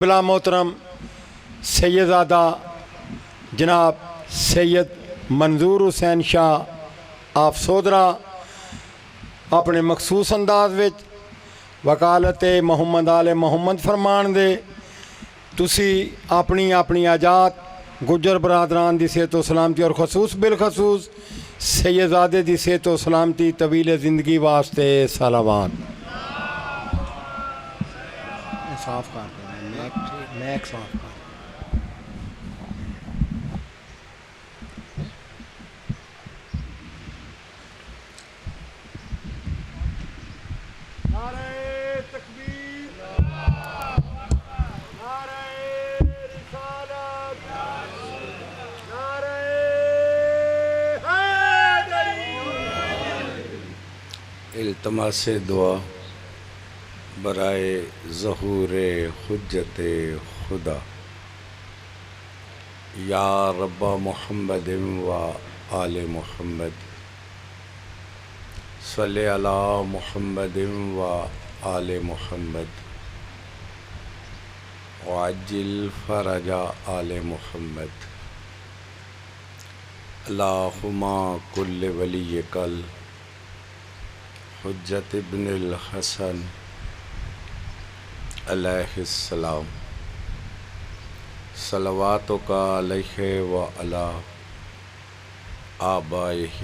بلا محترم سیدزادہ جناب سید منظور حسین شاہ آپ سودرا اپنے مخصوص انداز وچ وکالت محمد آل محمد فرمان دے تسی اپنی اپنی آجات گجر برادران دی صحت و سلامتی اور خصوص بالخصوص سیدزادے دی صحت و سلامتی طویل زندگی واسطے صلوات صاف کر میک صاف کر التماس دعا برائے ظہور حجت خدا یا رب محمد و آل محمد صلی علی محمد و آل محمد وعجل فرج آل محمد اللہم کل ولی کل حجت ابن الحسن علیہ السلام صلواتک علیہ و علی آبائہ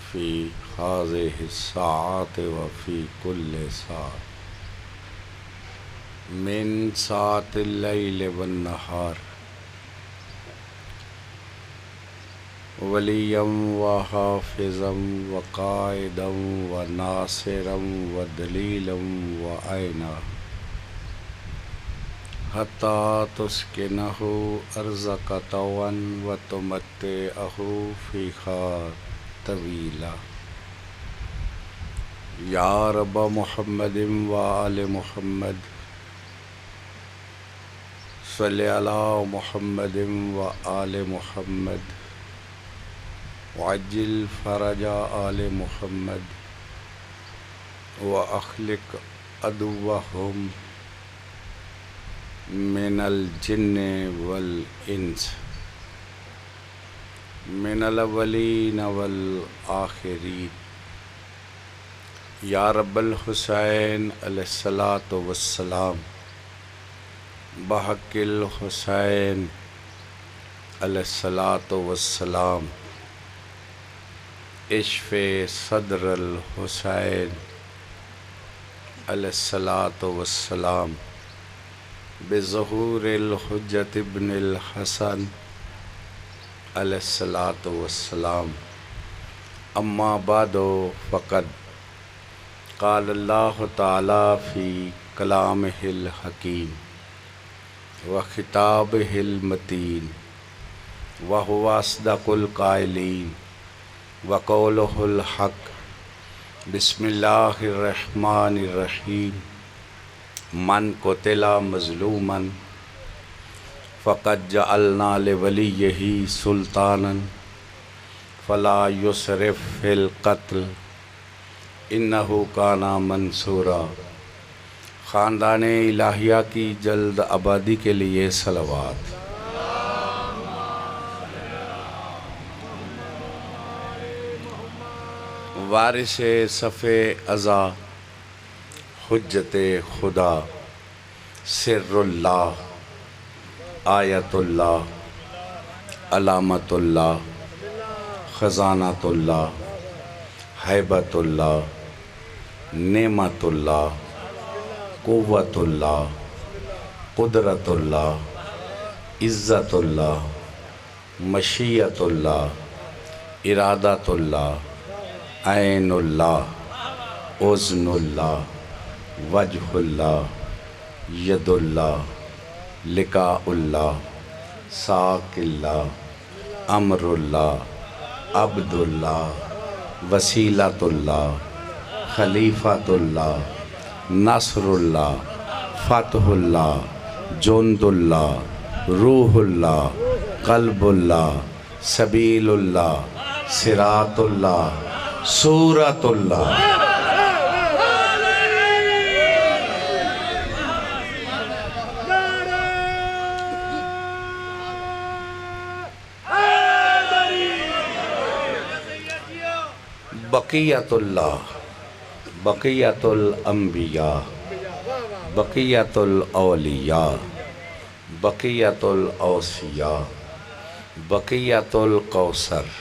فی ہذہ الساعات و فی کل ساعۃ من ساعۃ اللیل والنہار ولیا و حافظا و قائدا و ناصرا و دلیلا و عینا حتی تسکنہ ارضک طوعا و تمتعہ فیہا طویلا یا رب محمد و آل محمد صلی علی محمد و آل محمد وعجل فرج آل محمد واخلق عدوهم من الجن والانس من الاولین والآخرین یا رب الحسین علیہ الصلاۃ والسلام بحق الحسین علیہ الصلاۃ والسلام اشف صدر الحسین علیہ الصلاۃ والسلام بظہور الحجت ابن الحسن علیہ الصلاۃ والسلام اما بعد فقد قال اللہ تعالی فی کلامہ الحکیم وخطابہ المتین وہو اصدق القائلین وقولہ الحق بسم اللہ الرحمن الرحیم من قتل مظلوما فقد جعلنا لولیہ سلطانا فلا یسرف فی القتل انہ کان منصورا خاندان الہیہ کی جلد آبادی کے لیے صلوات وارث صف ازا حجت خدا سر اللہ آیت اللہ علامت اللہ خزانۃ اللہ ہیبت اللہ نعمت اللہ قوت اللہ قدرت اللہ عزت اللہ مشیت اللہ ارادت اللہ عین اللہ اذن اللہ وجہ اللہ ید اللہ لقاء اللہ ساق اللہ امر اللہ عبد اللہ وسیلۃ اللہ خلیفۃ اللہ نصر اللہ فتح اللہ جند اللہ روح اللہ قلب اللہ سبیل اللہ صراط اللہ سورۃ اللہ بقیت اللہ، بقیت الانبیاء، بقیت الاولیاء، بقیت الاوصیاء، بقیت القوثر،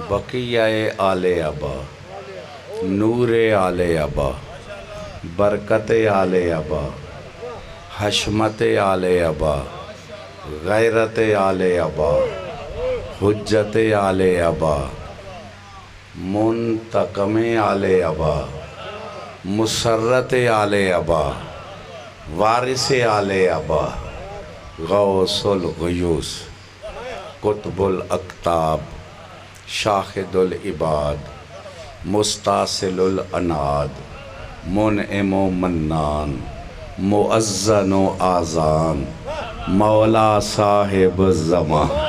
بقیہ آل ابا، نور آل ابا، برکت آل ابا، حشمت آل ابا، غیرت آل ابا، حجت آل ابا، منتقم آل ابا، مسرت آل ابا، وارث آل ابا، غوث الغیوث، قطب الاقطاب، شاہد العباد، مستاصل الاناد، منعم و منان، مؤذن و آذان، مولا صاحب الزمان،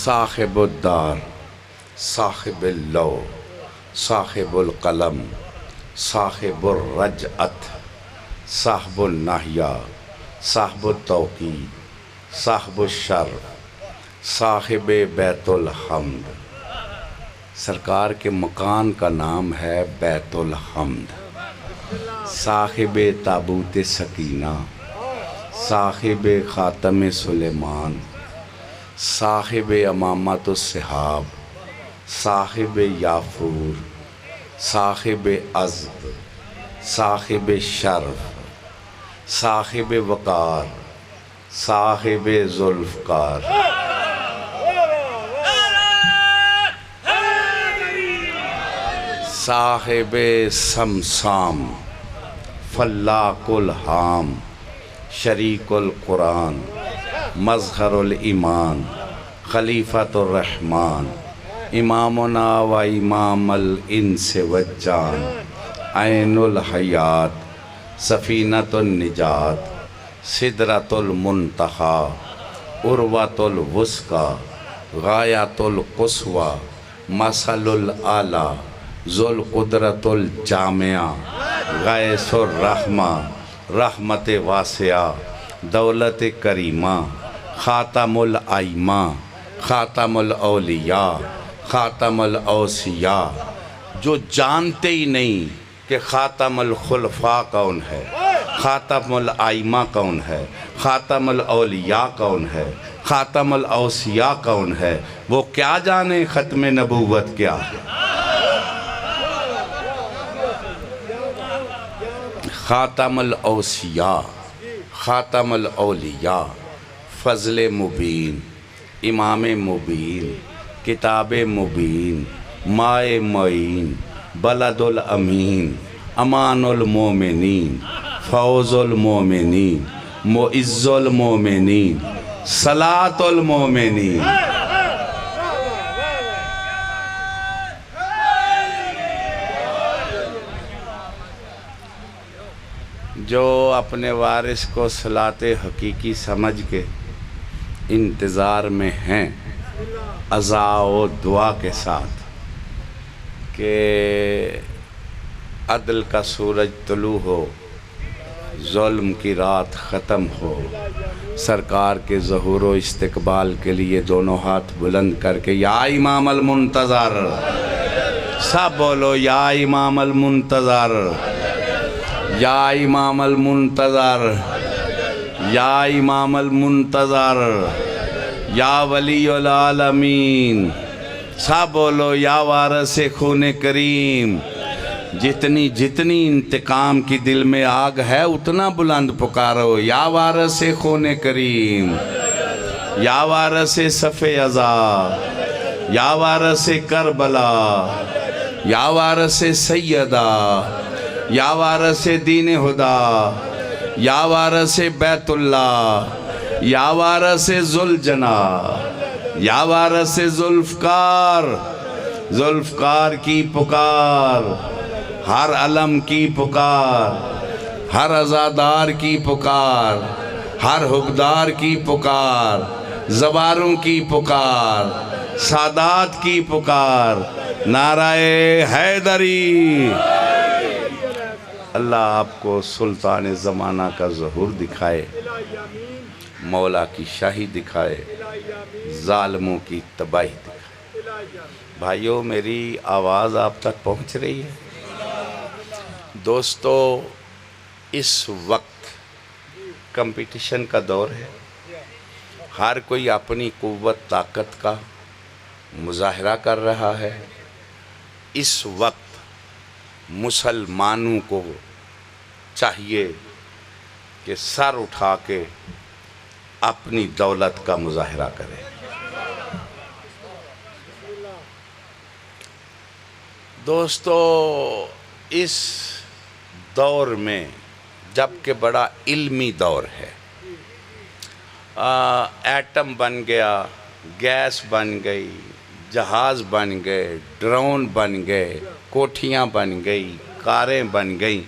صاحب الدار، صاحب اللو، صاحب القلم، صاحب الرجعت، صاحب النحیہ، صاحب التوقید، صاحب الشرف، صاحب بیت الحمد۔ سرکار کے مکان کا نام ہے بیت الحمد۔ صاحب تابوت سکینہ، صاحب خاتم سلیمان، صاحب امامت الصحاب، صاحب یافور، صاحب عزب، صاحب شرف، صاحب وقار، صاحب ذوالفقار، صاحب سمسام، فلاق الحام، شریک القرآن، مظہر الایمان، خلیفۃ الرحمن، امامنا و امام الانس والجان، عین الحیات، سفینۃ النجات، سدرۃ المنتہی، عروۃ الوثقی، غایۃ القصوی، مثل الاعلیٰ، ذو القدرۃ الجامعہ، غیث الرحمہ، رحمت واسعہ، دولت کریمہ، خاتم الائمہ، خاتم الاولیاء، خاتم الاوصیاء، جو جانتے ہی نہیں کہ خاتم الخلفاء کون ہے، خاتم الائمہ کون ہے، خاتم الاولیاء کون ہے، خاتم الاوصیاء کون ہے، وہ کیا جانے ختم نبوت کیا ہے۔ خاتم الاوصیاء، خاتم الاولیاء، فضل مبین، امام مبین، کتاب مبین، ماء معین، بلد الامین، امان المومنین، فوز المومنین، معز المومنین، صلاة المومنین۔ جو اپنے وارث کو صلاۃ حقیقی سمجھ کے انتظار میں ہیں عزا و دعا کے ساتھ کہ عدل کا سورج طلوع ہو، ظلم کی رات ختم ہو، سرکار کے ظہور و استقبال کے لیے دونوں ہاتھ بلند کر کے یا امام المنتظر، سب بولو یا امام المنتظر، یا امام المنتظر، یا امام المنتظر، یا ولی العالمین، سب بولو یا وارث خون کریم۔ جتنی جتنی انتقام کی دل میں آگ ہے اتنا بلند پکارو یا وارث خون کریم، یا وارث صف عزا، یا وارث کربلا، یا وارث سیدہ، یا وارث دین خدا، یا وارث بیت اللہ، یا وارث ذوالجنا، یا وارث ذوالفقار، ذوالفقار کی پکار، ہر علم کی پکار، ہر عزادار کی پکار، ہر حقدار کی پکار، زواروں کی پکار، سادات کی پکار، نعرہ حیدری۔ اللہ آپ کو سلطان زمانہ کا ظہور دکھائے، مولا کی شاہی دکھائے، ظالموں کی تباہی دکھائے۔ بھائیوں، میری آواز آپ تک پہنچ رہی ہے؟ دوستو، اس وقت کمپٹیشن کا دور ہے، ہر کوئی اپنی قوت طاقت کا مظاہرہ کر رہا ہے۔ اس وقت مسلمانوں کو چاہیے کہ سر اٹھا کے اپنی دولت کا مظاہرہ کرے۔ دوستو، اس دور میں جبکہ بڑا علمی دور ہے، ایٹم بن گیا، گیس بن گئی، جہاز بن گئے، ڈرون بن گئے، کوٹھیاں بن گئی، کاریں بن گئیں،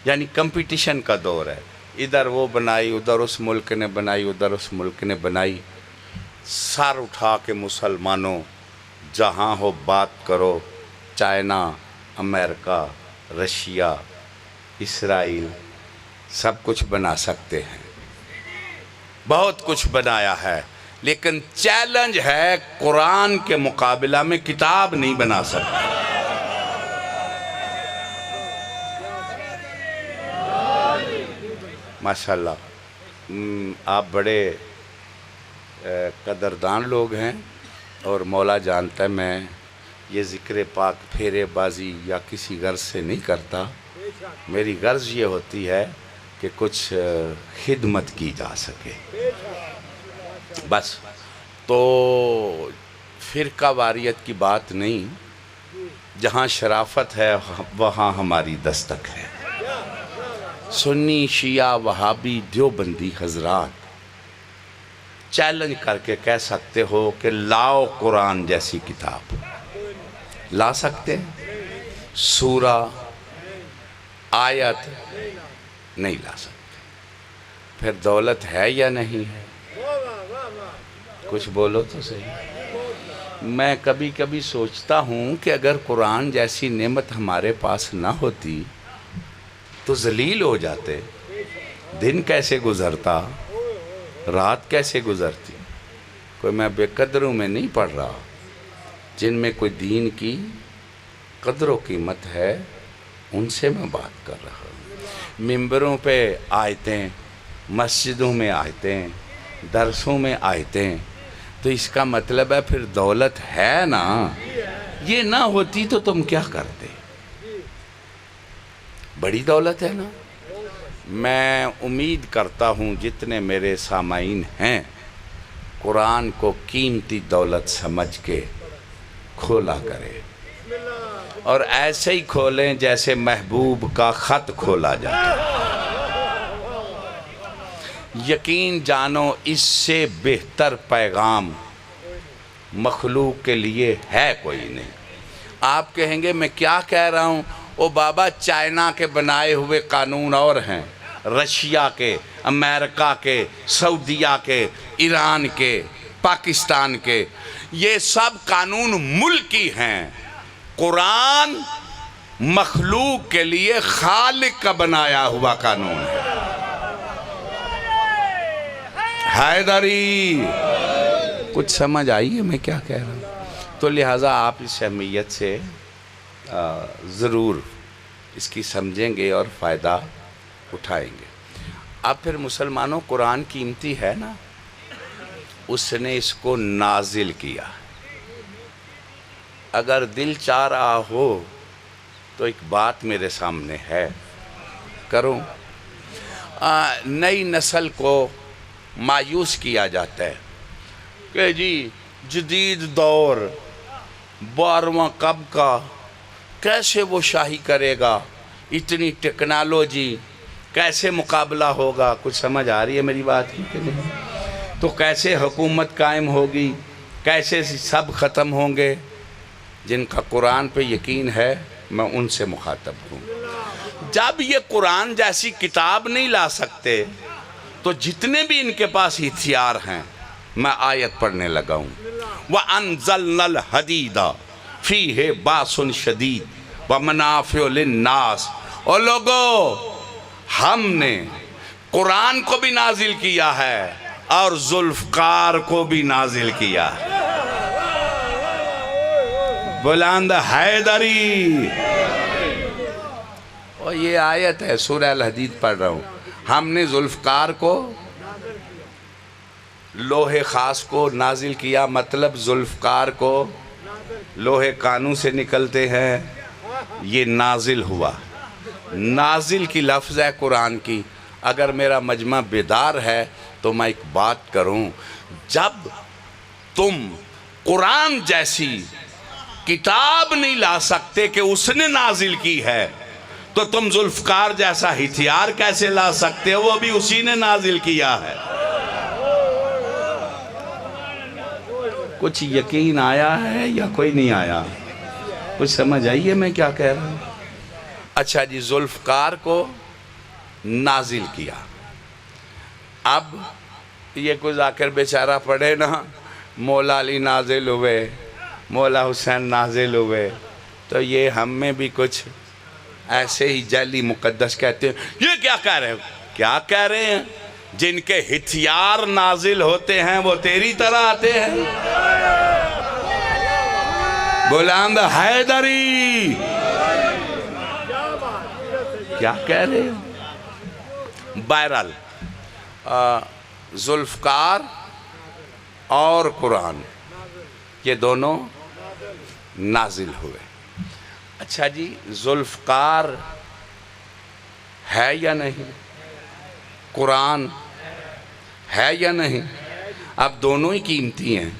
یعنی کمپٹیشن کا دور ہے۔ ادھر وہ بنائی، ادھر اس ملک نے بنائی، ادھر اس ملک نے بنائی۔ سر اٹھا کے مسلمانوں، جہاں ہو بات کرو۔ چائنا، امریکہ، رشیا، اسرائیل سب کچھ بنا سکتے ہیں، بہت کچھ بنایا ہے، لیکن چیلنج ہے قرآن کے مقابلہ میں کتاب نہیں بنا سکتے۔ ماشاءاللہ، آپ بڑے قدردان لوگ ہیں، اور مولا جانتا ہے میں یہ ذکر پاک پھیرے بازی یا کسی غرض سے نہیں کرتا۔ میری غرض یہ ہوتی ہے کہ کچھ خدمت کی جا سکے، بس۔ تو فرقہ واریت کی بات نہیں، جہاں شرافت ہے وہاں ہماری دستک ہے۔ سنی، شیعہ، وہابی، دیوبندی حضرات چیلنج کر کے کہہ سکتے ہو کہ لاؤ قرآن جیسی کتاب، لا سکتے ہیں؟ سورہ، آیت نہیں لا سکتے، پھر دولت ہے یا نہیں ہے؟ کچھ بولو تو صحیح۔ میں کبھی کبھی سوچتا ہوں کہ اگر قرآن جیسی نعمت ہمارے پاس نہ ہوتی تو ذلیل ہو جاتے، دن کیسے گزرتا، رات کیسے گزرتی۔ کوئی میں بے قدروں میں نہیں پڑھ رہا، جن میں کوئی دین کی قدر و قیمت ہے ان سے میں بات کر رہا ہوں۔ ممبروں پہ آیتیں، مسجدوں میں آیتیں، درسوں میں آیتیں، تو اس کا مطلب ہے پھر دولت ہے نا۔ یہ نہ ہوتی تو تم کیا کرتے؟ بڑی دولت ہے نا۔ میں امید کرتا ہوں جتنے میرے سامعین ہیں قرآن کو قیمتی دولت سمجھ کے کھولا کرے، اور ایسے ہی کھولیں جیسے محبوب کا خط کھولا جاتا ہے۔ یقین جانو اس سے بہتر پیغام مخلوق کے لیے ہے کوئی نہیں۔ آپ کہیں گے میں کیا کہہ رہا ہوں؟ او بابا، چائنا کے بنائے ہوئے قانون اور ہیں، رشیا کے، امریکہ کے، سعودیہ کے، ایران کے، پاکستان کے، یہ سب قانون ملکی ہیں۔ قرآن مخلوق کے لیے خالق کا بنایا ہوا قانون ہے۔ حیدری، کچھ سمجھ آئی ہے میں کیا کہہ رہا ہوں؟ تو لہٰذا آپ اس اہمیت سے ضرور اس کی سمجھیں گے اور فائدہ اٹھائیں گے۔ اب پھر مسلمانوں، قرآن قیمتی ہے نا، اس نے اس کو نازل کیا۔ اگر دل چاہ رہا ہو تو ایک بات میرے سامنے ہے، کروں۔ نئی نسل کو مایوس کیا جاتا ہے کہ جی جدید دور، 12واں کب کا، کیسے وہ شاہی کرے گا، اتنی ٹیکنالوجی، کیسے مقابلہ ہوگا؟ کچھ سمجھ آ رہی ہے میری بات کی کہ نہیں؟ تو کیسے حکومت قائم ہوگی، کیسے سب ختم ہوں گے؟ جن کا قرآن پہ یقین ہے میں ان سے مخاطب ہوں۔ جب یہ قرآن جیسی کتاب نہیں لا سکتے تو جتنے بھی ان کے پاس ہتھیار ہیں، میں آیت پڑھنے لگا ہوں۔ وَأَنزَلْنَا الْحَدِيدَ فِيهِ بَأْسٌ شَدِيدٌ وَمَنَافِعُ لِلنَّاسِ۔ اور لوگو، ہم نے قرآن کو بھی نازل کیا ہے، اور ذوالفقار کو بھی نازل کیا. بلند حیدری. اور یہ آیت ہے، سورہ الحدید پڑھ رہا ہوں. ہم نے ذوالفقار کو، لوہے خاص کو نازل کیا. مطلب ذوالفقار کو لوہے کانوں سے نکلتے ہیں، یہ نازل ہوا. نازل کی لفظ ہے قرآن کی. اگر میرا مجمع بیدار ہے تو میں ایک بات کروں، جب تم قرآن جیسی کتاب نہیں لا سکتے کہ اس نے نازل کی ہے، تو تم ذوالفقار جیسا ہتھیار کیسے لا سکتے ہو؟ وہ بھی اسی نے نازل کیا ہے. کچھ یقین آیا ہے یا کوئی نہیں آیا؟ کچھ سمجھ آئیے میں کیا کہہ رہا ہوں؟ اچھا جی، ذوالفقار کو نازل کیا. اب یہ کوئی ذاکر بیچارہ پڑھے نا، مولا علی نازل ہوئے، مولا حسین نازل ہوئے، تو یہ ہم میں بھی کچھ ایسے ہی جعلی مقدس کہتے ہیں. یہ کیا کہہ رہے ہو؟ کیا کہہ رہے ہیں؟ جن کے ہتھیار نازل ہوتے ہیں وہ تیری طرح آتے ہیں. بلند حیدری. کیا کہہ رہے ہیں؟ بہرحال ذوالفقار اور قرآن یہ دونوں نازل ہوئے. اچھا جی، ذوالفقار ہے یا نہیں؟ قرآن ہے یا نہیں؟ اب دونوں ہی قیمتی ہیں،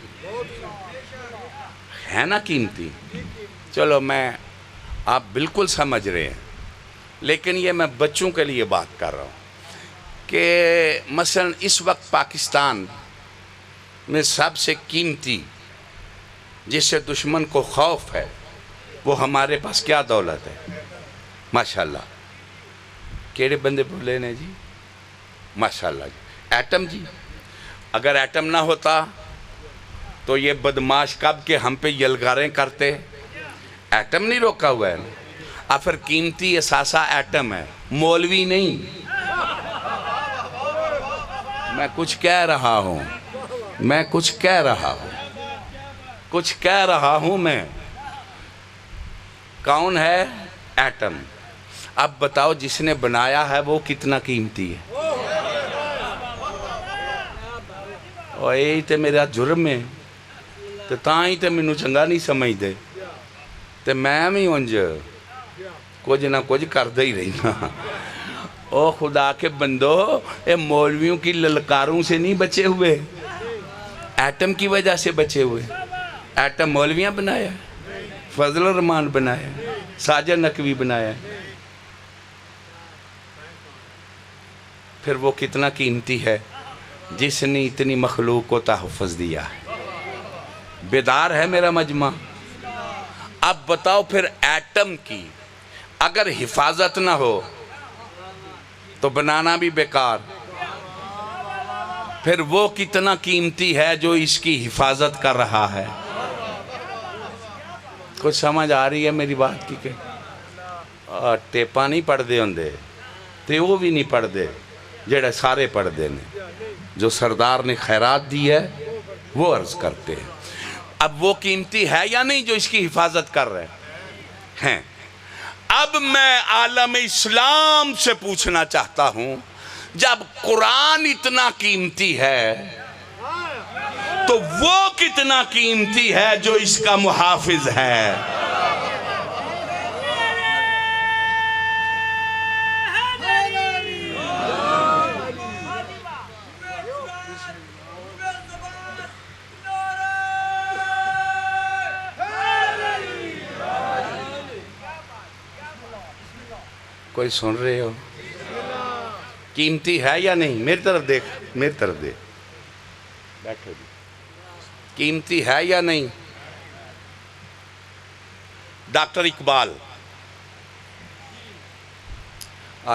ہے نا قیمتی؟ چلو آپ بالکل سمجھ رہے ہیں، لیکن یہ میں بچوں کے لیے بات کر رہا ہوں کہ مثلا اس وقت پاکستان میں سب سے قیمتی، جس سے دشمن کو خوف ہے، وہ ہمارے پاس کیا دولت ہے؟ ماشاءاللہ. کیڑے بندے بولے نے جی؟ ماشاءاللہ جی. ایٹم جی. اگر ایٹم نہ ہوتا تو یہ بدماش کب کے ہم پہ یلغاریں کرتے. ایٹم نہیں روکا ہوا ہے نا. اب پھر قیمتی اثاثہ ایٹم ہے، مولوی نہیں. میں کچھ کہہ رہا ہوں، میں کون ہے؟ ایٹم. اب بتاؤ جس نے بنایا ہے وہ کتنا قیمتی ہے؟ اور یہی تے میرا جرم ہے، تو تاں ہی تے مینوں چنگا نہیں سمجھ دے، تے میں بھی انج کچھ نہ کچھ کردہ ہی رہنا. او خدا کے بندو، اے مولویوں کی للکاروں سے نہیں بچے ہوئے، ایٹم کی وجہ سے بچے ہوئے. ایٹم مولویاں بنایا، فضل الرحمان بنایا، ساجد نقوی بنایا. پھر وہ کتنا قیمتی ہے جس نے اتنی مخلوق کو تحفظ دیا ہے. بیدار ہے میرا مجمع؟ اب بتاؤ پھر ایٹم کی اگر حفاظت نہ ہو تو بنانا بھی بیکار. پھر وہ کتنا قیمتی ہے جو اس کی حفاظت کر رہا ہے. کچھ سمجھ آ رہی ہے میری بات کی؟ کہ ٹیپا نہیں پڑھ دے ہوندے تے وہ بھی نہیں پڑھ دے جڑے سارے پڑھ دے نے. جو سردار نے خیرات دی ہے وہ عرض کرتے ہیں. اب وہ قیمتی ہے یا نہیں جو اس کی حفاظت کر رہے ہیں؟ اب میں عالم اسلام سے پوچھنا چاہتا ہوں، جب قرآن اتنا قیمتی ہے تو وہ کتنا قیمتی ہے جو اس کا محافظ ہے؟ کوئی سن رہے ہو؟ قیمتی ہے یا نہیں؟ میری طرف دیکھ، میری طرف دیکھ. بیٹھو جی. قیمتی ہے یا نہیں؟ ڈاکٹر اقبال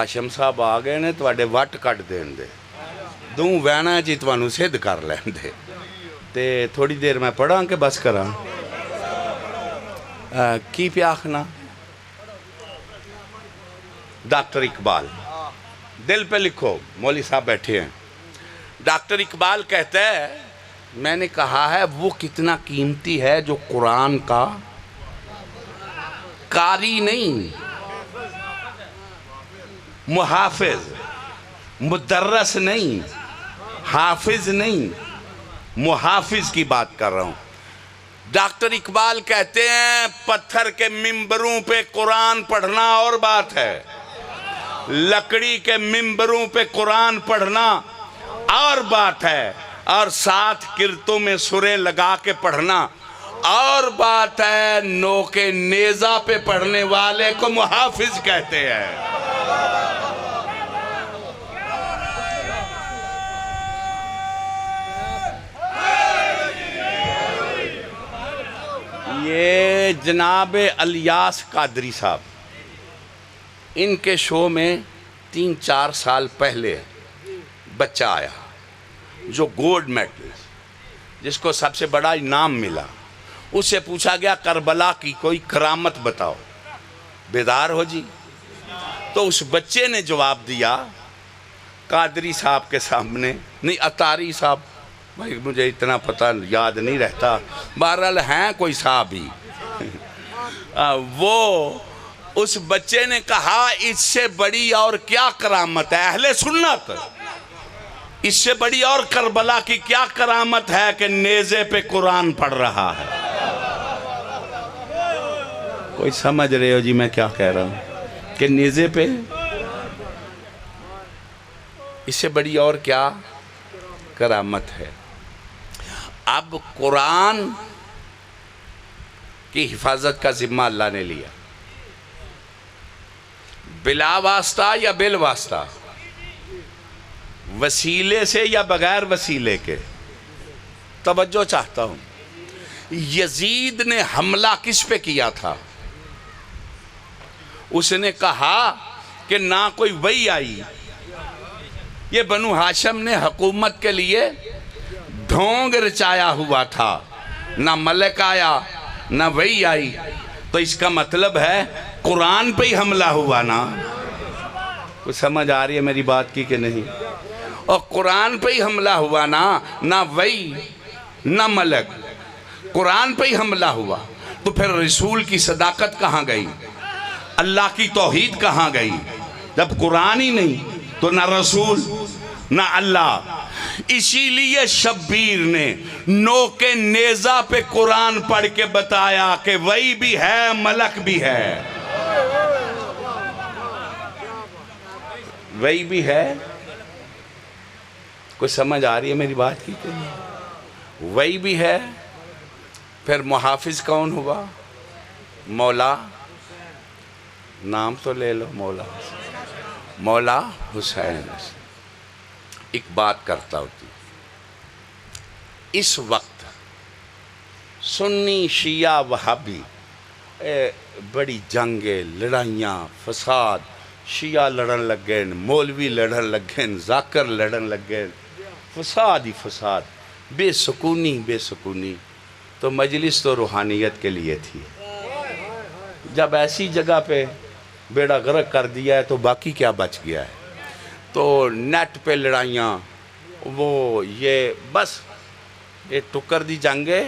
آشم صاحب آ گئے نے، تواڈے وٹ کٹ دین دے دوں وینا جی توانو سدھ کر لین دے. تے تھوڑی دیر میں پڑھاں کہ بس کراں؟ کی پیاخنا ڈاکٹر اقبال دل پہ لکھو. مولوی صاحب بیٹھے ہیں. ڈاکٹر اقبال کہتا ہے، میں نے کہا ہے وہ کتنا قیمتی ہے جو قرآن کا قاری نہیں، محافظ، مدرس نہیں، حافظ نہیں، محافظ کی بات کر رہا ہوں۔ ڈاکٹر اقبال کہتے ہیں پتھر کے ممبروں پہ قرآن پڑھنا اور بات ہے، لکڑی کے ممبروں پہ قرآن پڑھنا اور بات ہے، اور ساتھ کرتوں میں سریں لگا کے پڑھنا اور بات ہے۔ نوک نیزہ پہ پڑھنے والے کو محافظ کہتے ہیں۔ یہ جناب الیاس قادری صاحب، ان کے شو میں 3-4 سال پہلے بچہ آیا جو گولڈ میڈل، جس کو سب سے بڑا انعام ملا۔ اس سے پوچھا گیا کربلا کی کوئی کرامت بتاؤ، بیدار ہو جی۔ تو اس بچے نے جواب دیا قادری صاحب کے سامنے، نہیں عطاری صاحب، بھائی مجھے اتنا پتہ یاد نہیں رہتا، بہرحال ہیں کوئی صاحب ہی۔ وہ اس بچے نے کہا اس سے بڑی اور کیا کرامت ہے اہل سنت، اس سے بڑی اور کربلا کی کیا کرامت ہے کہ نیزے پہ قرآن پڑھ رہا ہے۔ کوئی سمجھ رہے ہو جی میں کیا کہہ رہا ہوں؟ کہ نیزے پہ اس سے بڑی اور کیا کرامت ہے۔ اب قرآن کی حفاظت کا ذمہ اللہ نے لیا، بلا واسطہ یا بال واسطہ، وسیلے سے یا بغیر وسیلے کے۔ توجہ چاہتا ہوں، یزید نے حملہ کس پہ کیا تھا؟ اس نے کہا کہ نہ کوئی وحی آئی، یہ بنو ہاشم نے حکومت کے لیے ڈھونگ رچایا ہوا تھا، نہ ملک آیا نہ وحی آئی، تو اس کا مطلب ہے قرآن پہ ہی حملہ ہوا نا۔ کچھ سمجھ آ رہی ہے میری بات کی کہ نہیں؟ اور قرآن پہ ہی حملہ ہوا نا، نہ وحی نہ ملک، قرآن پہ ہی حملہ ہوا، تو پھر رسول کی صداقت کہاں گئی؟ اللہ کی توحید کہاں گئی؟ جب قرآن ہی نہیں تو نہ رسول نہ اللہ۔ اسی لیے شبیر نے نوک نیزہ پہ قرآن پڑھ کے بتایا کہ وحی بھی ہے ملک بھی ہے، وحی بھی ہے۔ کوئی سمجھ آ رہی ہے میری بات کی؟ وحی بھی ہے۔ پھر محافظ کون ہوا؟ مولا، نام تو لے لو، مولا حسین۔ ایک بات کرتا ہوتی، اس وقت سنی شیعہ وہابی بڑی جنگیں، لڑائیاں، فساد، شیعہ لڑن لگ گئے، مولوی لڑن لگ گئے، ذاکر لڑن لگ گئے، فساد ہی فساد، بے سکونی۔ تو مجلس تو روحانیت کے لیے تھی، جب ایسی جگہ پہ بیڑا غرق کر دیا ہے تو باقی کیا بچ گیا ہے؟ تو نیٹ پہ لڑائیاں، وہ یہ بس یہ ٹکر دی جنگے،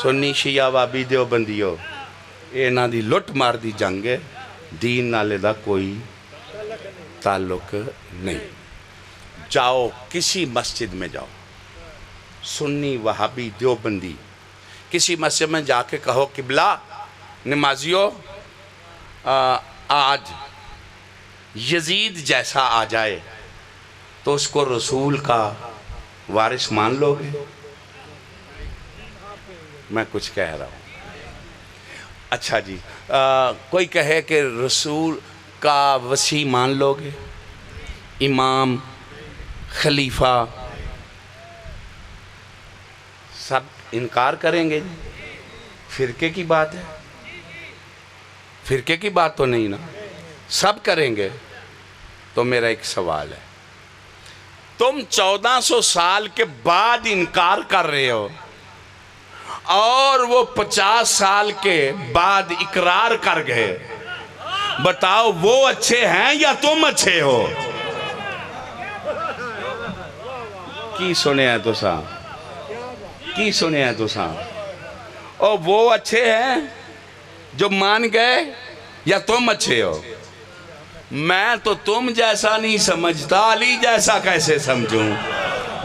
سنی شیعہ وابی دیوبندیو، انہاں دی لٹ مار دی جنگے، دین نالے دا کوئی تعلق نہیں۔ جاؤ کسی مسجد میں جاؤ، سنی وہابی دیوبندی، کسی مسجد میں جا کے کہو قبلہ نمازیو آج یزید جیسا آ جائے تو اس کو رسول کا وارث مان لو گے؟ میں کچھ کہہ رہا ہوں۔ اچھا جی، کوئی کہے کہ رسول کا وصی مان لو گے؟ امام، خلیفہ، سب انکار کریں گے؟ فرقے کی بات ہے، فرقے کی بات تو نہیں نا، سب کریں گے۔ تو میرا ایک سوال ہے، تم 1400 سال کے بعد انکار کر رہے ہو اور وہ 50 سال کے بعد اقرار کر گئے، بتاؤ وہ اچھے ہیں یا تم اچھے ہو؟ کی سنیا تساں کی سنیا تساں اور وہ اچھے ہیں جو مان گئے یا تم اچھے ہو؟ میں تو تم جیسا نہیں سمجھتا، علی جیسا کیسے سمجھوں؟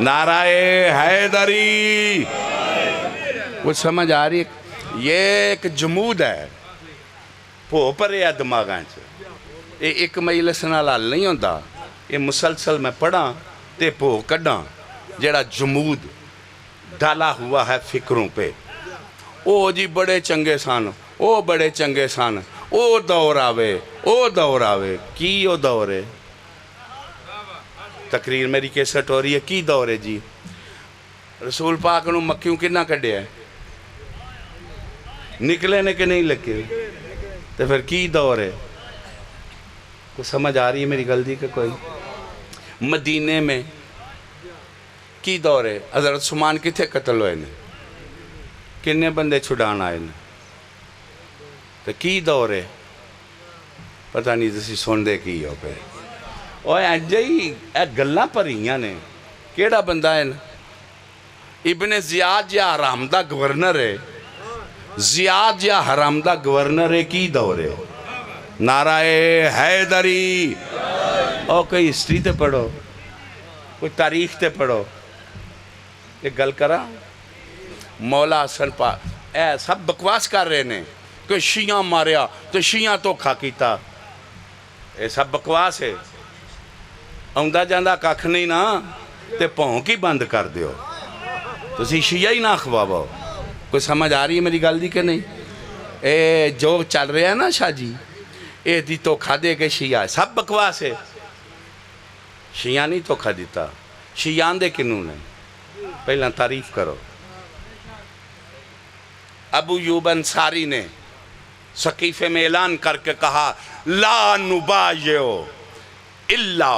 نعرہ حیدری کچھ سمجھ آ رہی ہے؟ یہ ایک جمود ہے پو پرے ہے دماغاں چ، ایک مجلس نال حل نہیں ہوندا، یہ مسلسل میں پڑھاں تے پو کڈاں جیڑا جمود ڈالا ہوا ہے فکروں پہ۔ او جی بڑے چنگے سان، او بڑے چنگے سان، او دور آوے، او دور آوے، کی او دور ہے؟ تقریر میری کیسٹ ہو رہی ہے، کی دور ہے جی؟ رسول پاک نو مکیوں کنا کڈیا ہے؟ نکلے نے کہ نہیں لکے؟ تو پھر کی دور ہے؟ کوئی سمجھ آ رہی ہے میری غلطی کہ کوئی؟ مدینے میں کی دور ہے؟ حضرت عثمان کتھے قتل ہوئے نے؟ کنے بندے چھڑان آئے نے؟ تو کی دور ہے؟ پتہ نہیں تسی سن دے کی ہو پہ اوہ انجائی اے گلہ پر ہیاں نے کیڑا بندہ ہے نا؟ ابن زیاد یا حرامدہ گورنر ہے، زیاد یا حرامدہ گورنر ہے، کی دور ہے؟ نعرہ حیدری۔ اور کوئی ہسٹری تے پڑھو، کوئی تاریخ تے پڑھو، ایک گل کرا مولا حسن پاک اے سب بکواس کر رہے نے کہ شیعہ ماریا تو شیعہ تو کھا کیتا، اے سب بکواس ہے، اوندہ جاندہ ککھ نہیں نا تے پہوں کی بند کر دیو، تو اسی شیعہ ہی نہ اخوابو۔ کوئی سمجھ آ رہی ہے میری گل دی کہ نہیں؟ اے جو چل رہے ہیں نا شاہ جی، اے دی تو کھا دے کے شیعہ ہے، سب بکواس ہے، شیعہ نہیں تو کھا دیتا، شیعہ دے کنوں نے؟ پہلا تعریف کرو۔ ابو ایوب انصاری نے سقیفے میں اعلان کر کے کہا لا نبایعو الا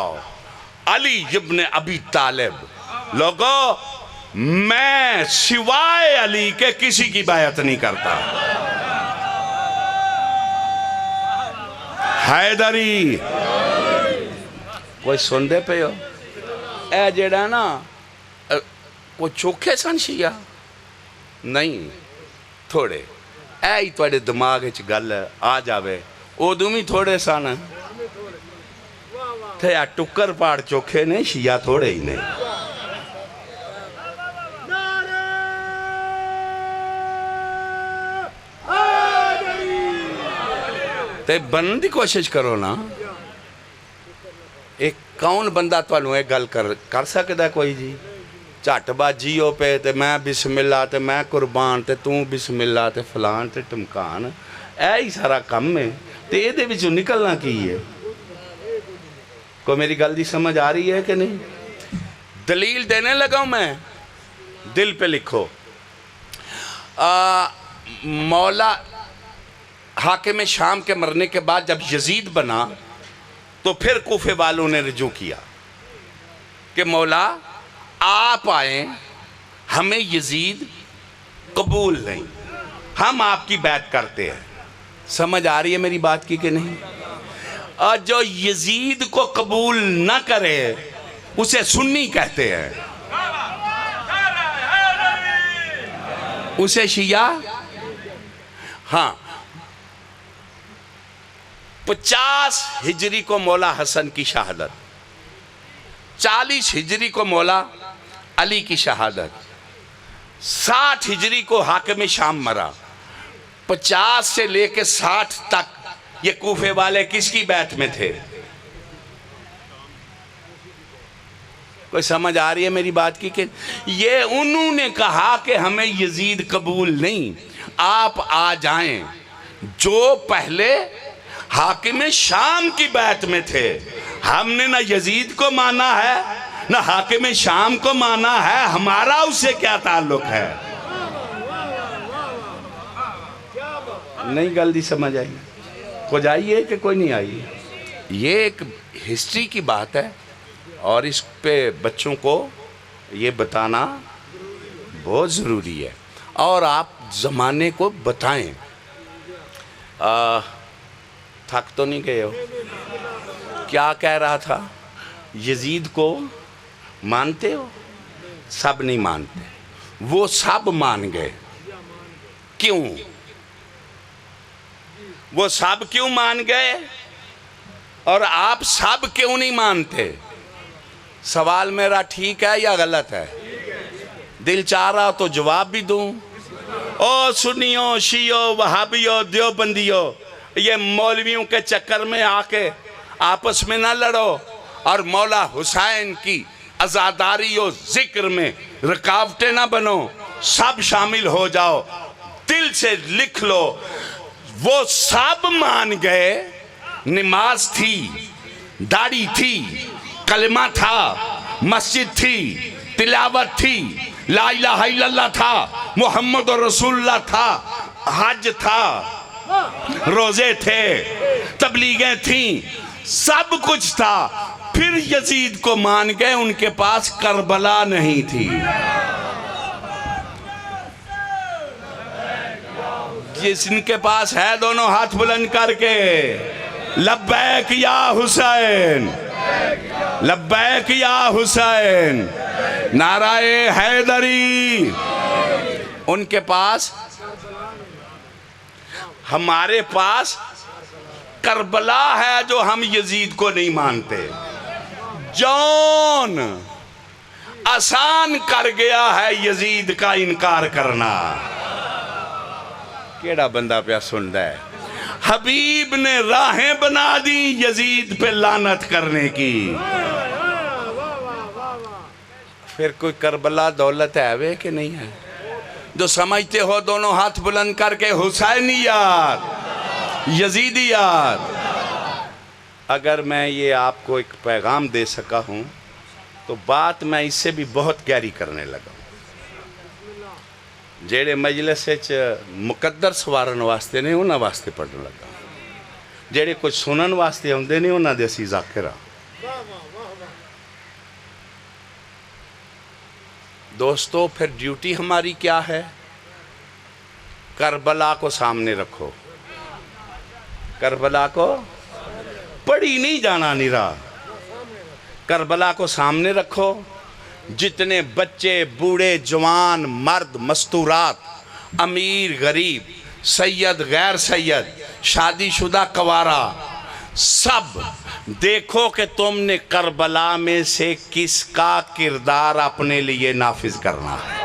علی ابن ابی طالب، لوگو میں سوائے علی کے کسی کی بیعت نہیں کرتا۔ حیدری کوئی سن دے پہ ہو؟ اے جیڑا نا کوئی چوکھے سن شیعہ نہیں، تھوڑے اے ہی توڑے دماغ اچھ گل آ جاوے او دومی تھوڑے سن تھے یا ٹکر پاڑ چوکھے نے، شیعہ تھوڑے ہی نہیں۔ تے بنن دی کوشش کرو نا، ایک کون بندہ تو انہوں ایک گل کر سکتا ہے کوئی جی؟ چاٹ با جیو پہ تے میں بسم اللہ تے میں قربان تے توں بسم اللہ تے فلان تے ٹمکان، اے ہی سارا کم ہے تے اے دے وچوں نکلنا کی ہے؟ کوئی میری گل دی سمجھ آ رہی ہے کہ نہیں؟ دلیل دینے لگا ہوں میں، دل پہ لکھو۔ مولا حاکم شام کے مرنے کے بعد جب یزید بنا تو پھر کوفے والوں نے رجوع کیا کہ مولا آپ آئیں، ہمیں یزید قبول نہیں، ہم آپ کی بیعت کرتے ہیں۔ سمجھ آ رہی ہے میری بات کی کہ نہیں؟ اور جو یزید کو قبول نہ کرے اسے سنی کہتے ہیں، اسے شیعہ۔ ہاں 50 ہجری کو مولا حسن کی شہادت، 40 ہجری کو مولا علی کی شہادت، 60 ہجری کو حاکم شام مرا، 50 سے لے کے 60 تک یہ کوفے والے کس کی بیعت میں تھے؟ کوئی سمجھ آ رہی ہے میری بات کی کہ یہ انہوں نے کہا کہ ہمیں یزید قبول نہیں، آپ آ جائیں، جو پہلے حاکم شام کی بیعت میں تھے۔ ہم نے نہ یزید کو مانا ہے نہ حاکم شام کو مانا ہے، ہمارا اس سے کیا تعلق ہے؟ نہیں گل دی سمجھ آئی؟ کچھ آئی ہے کہ کوئی نہیں آئی؟ یہ ایک ہسٹری کی بات ہے اور اس پہ بچوں کو یہ بتانا بہت ضروری ہے، اور آپ زمانے کو بتائیں۔ تھک تو نہیں گئے ہو؟ کیا کہہ رہا تھا؟ یزید کو مانتے ہو؟ سب نہیں مانتے، وہ سب مان گئے۔ کیوں؟ وہ سب کیوں مان گئے اور آپ سب کیوں نہیں مانتے؟ سوال میرا ٹھیک ہے یا غلط ہے؟ دل چاہ رہا تو جواب بھی دوں۔ او سنیوں، شیعوں، وہابیوں، دیوبندیوں، یہ مولویوں کے چکر میں آ کے آپس میں نہ لڑو اور مولا حسین کی عزاداری و ذکر میں رکاوٹیں نہ بنو، سب شامل ہو جاؤ، دل سے لکھ لو۔ وہ سب مان گئے، نماز تھی، داڑھی تھی، کلمہ تھا، مسجد تھی، تلاوت تھی، لا الہ الا اللہ تھا، محمد رسول اللہ تھا، حج تھا، روزے تھے، تبلیغیں تھیں، سب کچھ تھا، پھر یزید کو مان گئے۔ ان کے پاس کربلا نہیں تھی۔ جس ان کے پاس ہے دونوں ہاتھ بلند کر کے لبیک یا حسین، لبیک یا حسین، نعرہ حیدری۔ ان کے پاس، ہمارے پاس کربلا ہے جو ہم یزید کو نہیں مانتے۔ جون آسان کر گیا ہے یزید کا انکار کرنا۔ کیڑا بندہ پیا سن رہا ہے؟ حبیب نے راہیں بنا دی یزید پہ لعنت کرنے کی۔ پھر کوئی کربلا دولت ہے وے کہ نہیں ہے؟ جو سمجھتے ہو دونوں ہاتھ بلند کر کے حسینیات، یزیدیات۔ اگر میں یہ آپ کو ایک پیغام دے سکا ہوں تو بات میں اس سے بھی بہت گہری کرنے لگا ہوں۔ جیڑے مجلس مقدر سوارن واسطے نے انہاں واسطے پڑھنے لگا، جیڑے کچھ سنن واسطے ہوندے نے انہاں دے اسی ذاکرہ۔ دوستو، پھر ڈیوٹی ہماری کیا ہے؟ کربلا کو سامنے رکھو، کربلا کو پڑھی نہیں جانا نیرا، کربلا کو سامنے رکھو۔ جتنے بچے، بوڑھے، جوان، مرد، مستورات، امیر، غریب، سید، غیر سید، شادی شدہ، کوارا، سب دیکھو کہ تم نے کربلا میں سے کس کا کردار اپنے لیے نافذ کرنا ہے۔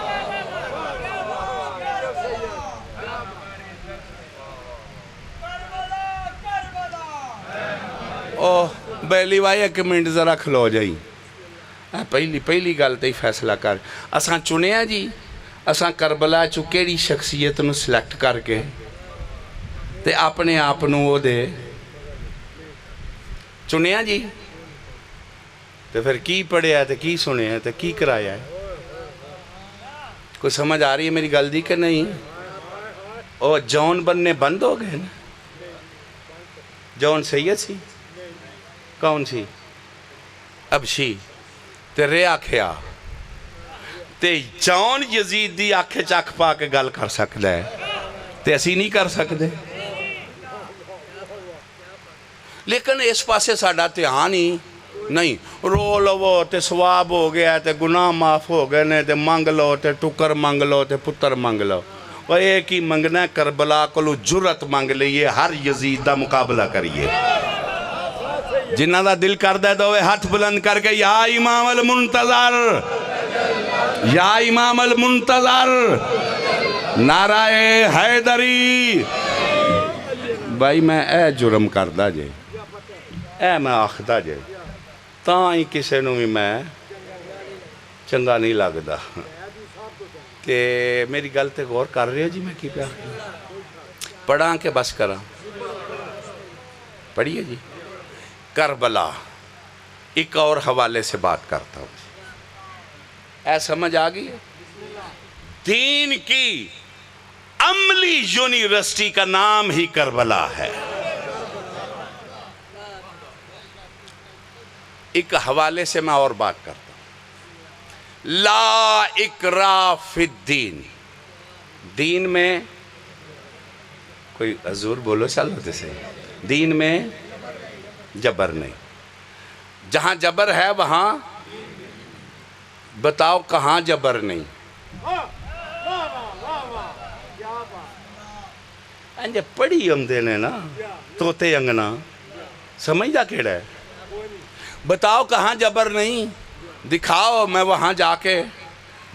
اوہ بیلی بھائی ایک منٹ ذرا کھلو جائیں۔ پہلی گل تے فیصلہ کر، اساں چنیا جی، اساں کربلا چو کیڑی شخصیت نو سلیکٹ کر کے تے اپنے آپ نو وہ دے چنیا جی، تے پھر کی پڑھیا تے کی سنیا تے کی کرایا ہے؟ کوئی سمجھ آ رہی ہے میری گل دی کہ نہیں؟ او جون بننے بند ہو گئے نا؟ جون سید سی؟ کون سی؟ ابشی تے رے آکھیا تے جون یزید دی آکھے چاک پا کے گل کر سکتا ہے تے اسی نہیں کر سکتے۔ لیکن اس پاسے ساڑھا دھیان ہی نہیں۔ رو لو تے ثواب ہو گیا تے گناہ معاف ہو گئے نے تے منگ لو تے ٹکر منگ لو تے پتر منگ لو۔ اور ایک ہی منگنا ہے، کربلا کو جرت منگ لئیے، ہر یزید دا مقابلہ کریے۔ جنہ دا دل کردہ دوے ہاتھ بلند کر کے یا امام المنتظر، یا امام المنتظر، نعرہ حیدری۔ بھائی میں اے جرم کردہ جے، اے میں آخدہ جے، تاں ہی کسے نو بھی میں چنگا نہیں لگدا کہ میری گل تے غور کر رہے ہو جی۔ میں کی پہ پڑھاں کے بس کراں؟ پڑھیے جی۔ کربلا ایک اور حوالے سے بات کرتا ہوں، اے سمجھ آگئی؟ دین کی عملی یونیورسٹی کا نام ہی کربلا ہے۔ ایک حوالے سے میں اور بات کرتا ہوں۔ لا اکراہ فی الدین، دین میں کوئی حضور بولو چلو سے، دین میں جبر نہیں۔ جہاں جبر ہے وہاں بتاؤ کہاں جبر نہیں؟ انجے پڑھی آمدے نے نا طوطے انگنا، سمجھدا کیڑا ہے؟ بتاؤ کہاں جبر نہیں، دکھاؤ میں وہاں جا کے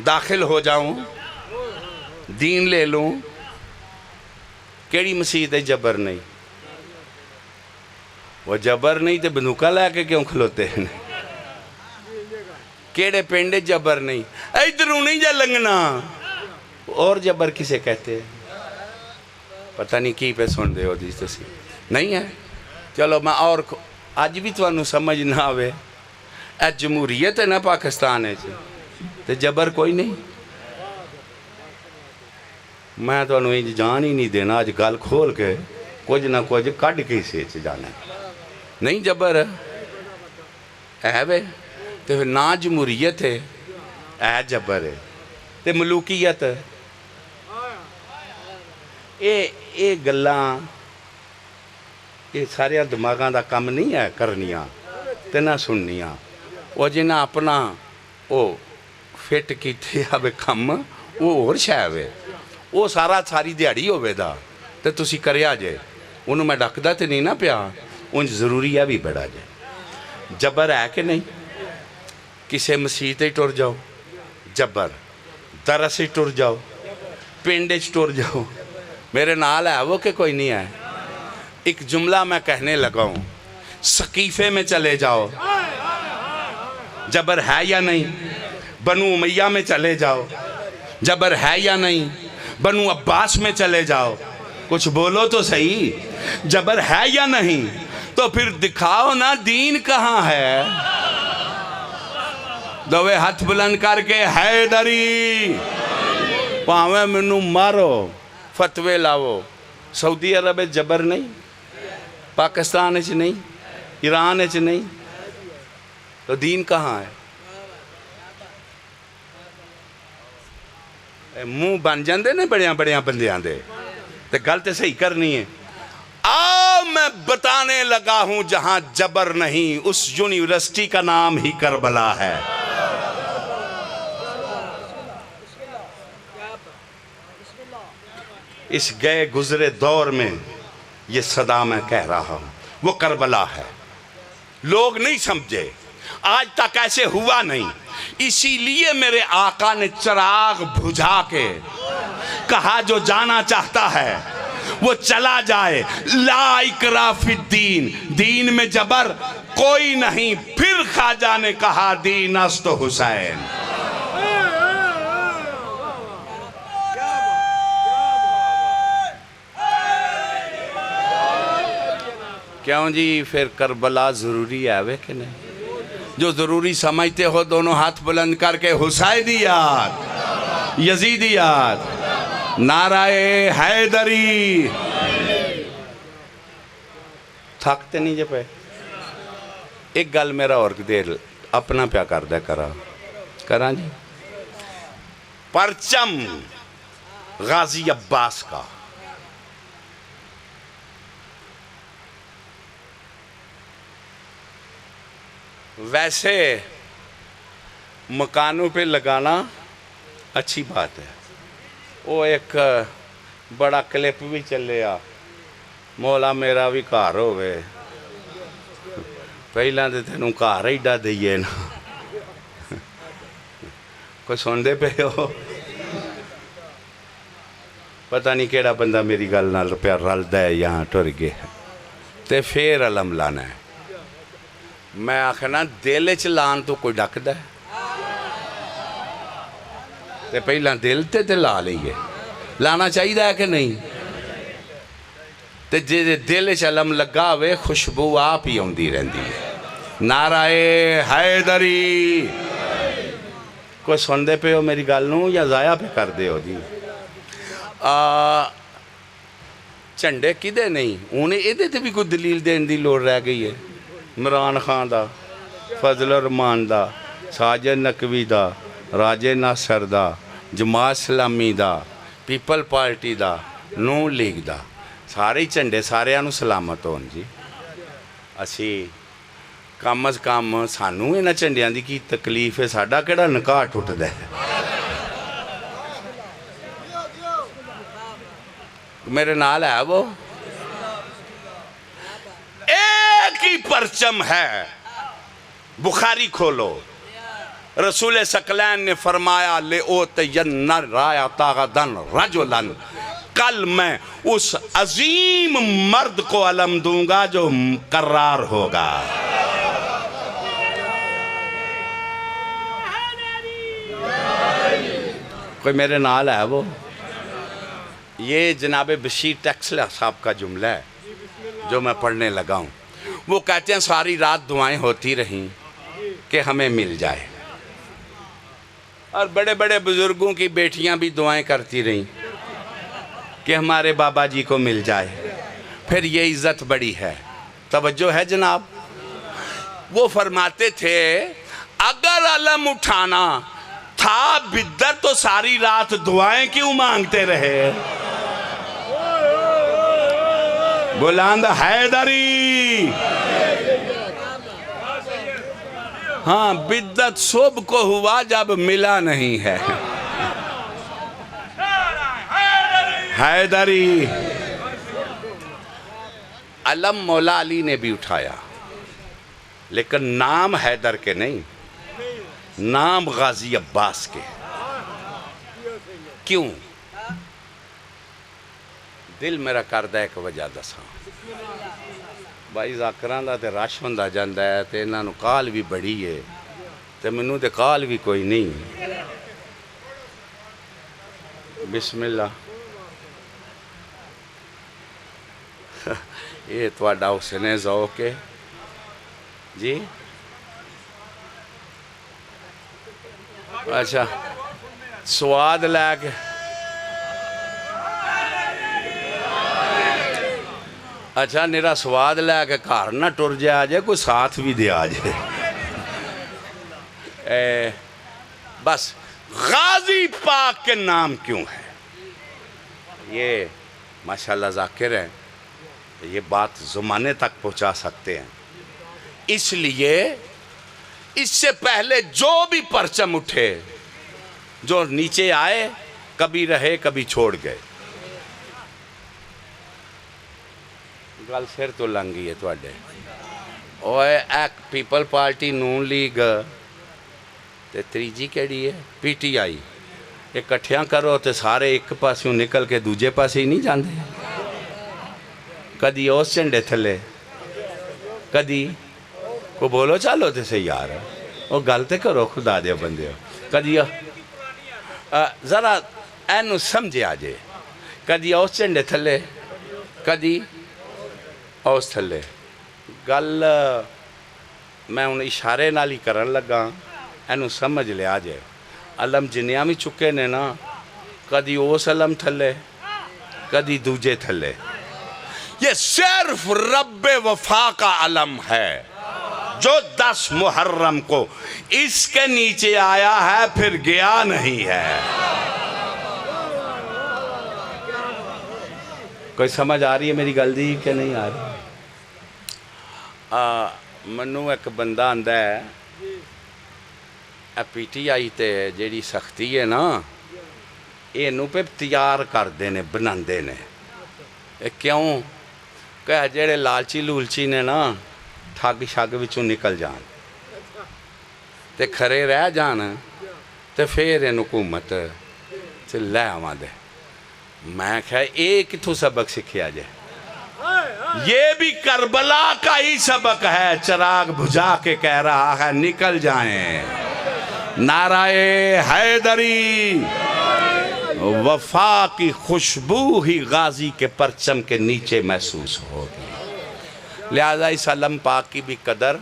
داخل ہو جاؤں، دین لے لوں۔ کیڑی مسجد ہے جبر نہیں؟ وہ جبر نہیں تے بندوقاں لے کے کیوں کھلوتے ہیں؟ کیڑے پینڈے جبر نہیں؟ ادھروں نہیں جا لنگنا۔ اور جبر کسے کہتے ہیں؟ پتہ نہیں کی پہ سن دے ہو دیس تسی نہیں ہے۔ چلو میں اور آج بھی تو انہوں سمجھ نہ آوے، اے جمہوریت ہے نا پاکستان ہے تے جبر کوئی نہیں۔ میں تو انہوں جان ہی نہیں دینا، آج گل کھول کے کچھ نہ کچھ کڈ کے سے جانا ہے۔ نہیں جبر ہے وے تے پھر نہ جمہوریت ہے، اے جبر ہے تے ملوکیت ہے۔ اے گلاں یہ سارے دماغاں دا کم نہیں ہے کرنیاں تے نہ سننیاں۔ وہ جنہاں اپنا وہ فٹ کیتے آوے کم وہ اور شے وے، وہ ساری دیہڑی ہوئے دا تے تسی کریا جے، انہوں میں ڈکدا تے نہیں نا پیا، انج ضروری ہے بھی بڑا جے۔ جبر ہے کہ نہیں؟ کسے مسیح تے ٹر جاؤ جبر، درسے ٹر جاؤ، پینڈے ٹر جاؤ، میرے نال ہے وہ کہ کوئی نہیں ہے۔ ایک جملہ میں کہنے لگا ہوں، سقیفے میں چلے جاؤ، جبر ہے یا نہیں؟ بنو امیہ میں چلے جاؤ، جبر ہے یا نہیں؟ بنو عباس میں چلے جاؤ، کچھ بولو تو صحیح، جبر ہے یا نہیں؟ تو پھر دکھاؤ نا دین کہاں ہے؟ دوے ہاتھ بلند کر کے حیدری، پاویں منو مارو، فتوے لاؤ۔ سعودی عرب جبر نہیں، پاکستان اچ نہیں، ایران اچ نہیں، تو دین کہاں ہے؟ منہ بن جاندے نے بڑیاں بڑیاں بندیاں دے تے گل تے صحیح کرنی ہے۔ میں بتانے لگا ہوں جہاں جبر نہیں، اس یونیورسٹی کا نام ہی کربلا ہے۔ اس گئے گزرے دور میں یہ صدا میں کہہ رہا ہوں، وہ کربلا ہے۔ لوگ نہیں سمجھے، آج تک ایسے ہوا نہیں، اسی لیے میرے آقا نے چراغ بجھا کے کہا جو جانا چاہتا ہے وہ چلا جائے، لا اکراہ فی الدین، دین میں جبر کوئی نہیں۔ پھر خواجہ نے کہا دین است حسین۔ کیوں جی پھر کربلا ضروری ہے کہ نہیں؟ جو ضروری سمجھتے ہو دونوں ہاتھ بلند کر کے حسینیات، یزیدیات، نعرہ حیدری۔ تھکتے نہیں جب ہے؟ ایک گل میرا اور دیر اپنا پیا کر دے کرا جی۔ پرچم غازی عباس کا ویسے مکانوں پہ لگانا اچھی بات ہے، وہ ایک بڑا کلپ بھی چلے آ، مولا میرا بھی کار ہوئے، پہلا دے تینوں کار ہی ڈا دئیے نا، کوئی سن دے پہ ہو؟ پتہ نہیں کیڑا بندہ میری گل نال پیا رل دے یہاں ٹر گئے تے پھر علم لانا ہے۔ میں آخنا دل چ لان تو کوئی ڈک دے تے پہلا دل تے لا لئیے، لانا چاہیے ہے کہ نہیں؟ تے جے دل چ علم لگا ہوئے خوشبو آپ ہی ہوندی رہندی ہے۔ نعرہ حیدری، کوئی سن دے پہ ہو میری گل نوں یا ضائع پہ کر دے ہو جی؟ جھنڈے کدے نہیں، انہیں ایدے تے بھی کوئی دلیل دین دی لوڑ رہ گئی ہے۔ عمران خان دا، فضل الرحمان دا، ساجد نقوی دا، راجے ناصر دا، جماعت اسلامی دا، پیپل پارٹی دا، نون لیگ دا، سارے جھنڈے سارے انہوں سلامت ہون جی۔ اسی کم از کم سانوں انہاں جھنڈیاں دی کی تکلیف ہے، ساڈا کیڑا نکاح ٹوٹدا ہے؟ میرے نال ہے وہ ایک ہی پرچم ہے، بخاری کھولو، رسول ثقلین نے فرمایا لِأُوتِيَنَّ رَایَةَ غَدًا رَجُلًا، کل میں اس عظیم مرد کو علم دوں گا جو قرار ہوگا۔ کوئی میرے نال ہے وہ؟ یہ جناب بشیر ٹیکسلر صاحب کا جملہ ہے جو میں پڑھنے لگا ہوں۔ وہ کہتے ہیں ساری رات دعائیں ہوتی رہیں کہ ہمیں مل جائے، اور بڑے بڑے بزرگوں کی بیٹیاں بھی دعائیں کرتی رہیں کہ ہمارے بابا جی کو مل جائے، پھر یہ عزت بڑی ہے۔ توجہ ہے جناب؟ وہ فرماتے تھے اگر علم اٹھانا تھا بدر تو ساری رات دعائیں کیوں مانگتے رہے؟ بلند حیدری! ہاں، بدت صبح کو ہوا جب ملا نہیں ہے۔ حیدری! علم مولا علی نے بھی اٹھایا، لیکن نام حیدر کے نہیں، نام غازی عباس کے۔ کیوں؟ دل میرا کردہ ایک وجہ دساں، بھائی ذاکران دا تے رش ہوندا جاندا ہے تے انہاں نوں کال بھی بڑی ہے تے منوں تے کال بھی کوئی نہیں۔ بسم اللہ۔ یہ تواڈا حسن ذوق ہے جی؟ اچھا سواد لے کے اچھا نیرا سواد لے کے گھر نہ ٹر جائے، کوئی ساتھ بھی دے آ جائے۔ بس غازی پاک کے نام کیوں ہے؟ یہ ماشاءاللہ ذاکر ہیں، یہ بات زمانے تک پہنچا سکتے ہیں۔ اس لیے اس سے پہلے جو بھی پرچم اٹھے، جو نیچے آئے، کبھی رہے کبھی چھوڑ گئے۔ گل سر تو لنگی ہے تواڈے۔ اوے ایک پیپل پارٹی نون لیگ تے تریجی کیڑی ہے پی ٹی آئی، اکٹھیاں کرو تے سارے ایک پاسوں نکل کے دوجے پاسے ہی نہیں جاندے۔ کدی اس جھنڈے تھلے، کدی کو بولو چالو تے سے یار وہ گل تے کرو خدا دے بندے ہو۔ کدی ذرا اینو سمجھے آجے، کدی اس جھنڈے تھلے، کدی اس تھلے۔ گل میں ان اشارے نال ہی کرن لگا، اینو سمجھ لے آجے۔ علم جنیاں بھی چکے نے نا، کدی اس علم تھلے، کدی دوجے تھلے۔ یہ صرف رب وفا کا علم ہے جو 10 محرم کو اس کے نیچے آیا ہے، پھر گیا نہیں ہے۔ کوئی سمجھ آ رہی ہے میری گل دی کہ نہیں آ رہی؟ منو ایک بندہ آندا ہے پی ٹی آئی تے جیڑی سختی ہے نا، اینو پہ تیار کر دینے، بناندے نے۔ کیوں؟ کہ جیڑے لالچی لولچی نے نا، ٹھگ شگ وچوں نکل جان تے کھرے رہ جان تے پھر این حکومت تے لے آواں دے۔ میں کہا اے کتھوں سبق سکھیا جائے؟ یہ بھی کربلا کا ہی سبق ہے، چراغ بجھا کے کہہ رہا ہے نکل جائیں۔ نعرہ حیدری! وفا کی خوشبو ہی غازی کے پرچم کے نیچے محسوس ہوگی۔ لہذا اس علم پاک کی بھی قدر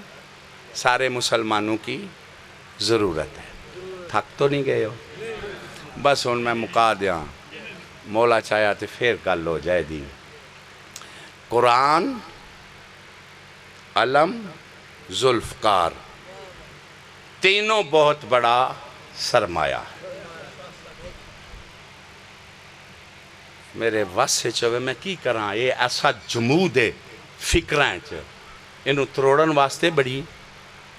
سارے مسلمانوں کی ضرورت ہے۔ تھک تو نہیں گئے ہو؟ بس ان میں مکا دیاں، مولا چاہیا تے پھر گل ہو جائے دی۔ قرآن، علم، ذوالفقار، تینوں بہت بڑا سرمایہ ہے۔ میرے وس سے چوے میں کی کراں، یہ ایسا جمود ہے فکرائیں چ، انہوں تروڑن واسطے بڑی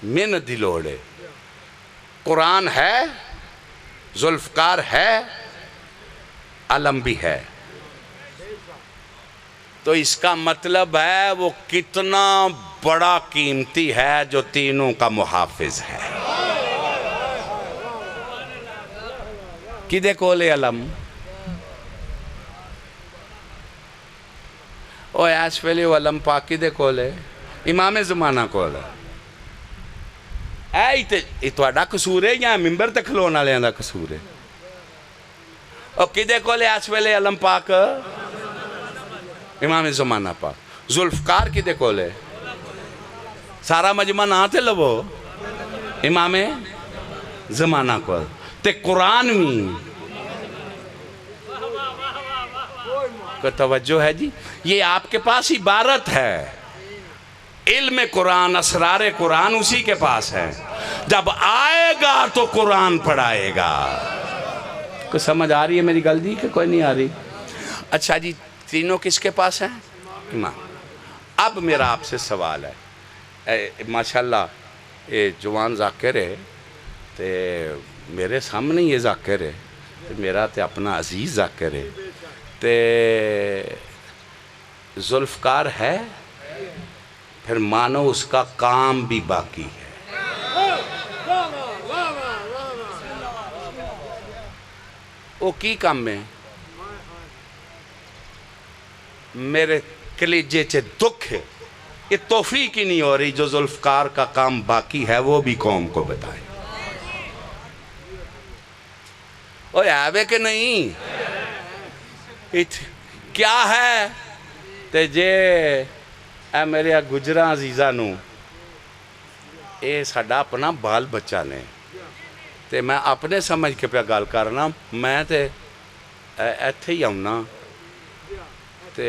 محنت دی لوڑ ہے. قرآن ہے، ذوالفقار ہے، علم بھی ہے. تو اس کا مطلب ہے وہ کتنا بڑا قیمتی ہے جو تینوں کا محافظ ہے. کدے کولے علم؟ او اس ویلے وہ علم پاک کدے کولے؟ امام زمانہ کولے. اے تہاڈا قصور ہے یا منبر تے کھلون والیاں دا قصور ہے؟ او کدے کولے اس ویلے علم پاک؟ امام زمانہ پاک. ذوالفقار کدے کولے؟ سارا مجمع نہ تے لو امام زمانہ کول. تے قرآن بھی کو توجہ ہے جی. یہ آپ کے پاس عبارت ہے. علم قرآن، اسرار قرآن اسی کے پاس ہے. جب آئے گا تو قرآن پڑھائے گا. کوئی سمجھ آ رہی ہے میری گل جی کہ کوئی نہیں آ رہی؟ اچھا جی، تینوں کس کے پاس ہیں؟ امام. اب میرا آپ سے سوال ہے. ماشاءاللہ یہ جوان ذاکر ہے تے میرے سامنے یہ ذاکر ہے تے میرا تے اپنا عزیز ذاکر ہے تے ذوالفقار ہے، پھر مانو اس کا کام بھی باقی ہے. وہ کی کام میں میرے کلیجے چے دکھ ہے. یہ توفیق ہی نہیں ہو رہی جو ذوالفقار کا کام باقی ہے وہ بھی قوم کو بتائے. اوہ آوے کہ نہیں؟ کیا ہے تے جے اے میرے گجراں عزیزاں نو اے ساڈا اپنا بال بچہ نے تے میں اپنے سمجھ کے پہ گال کرنا. میں تے ایتھے ہی آؤنا تے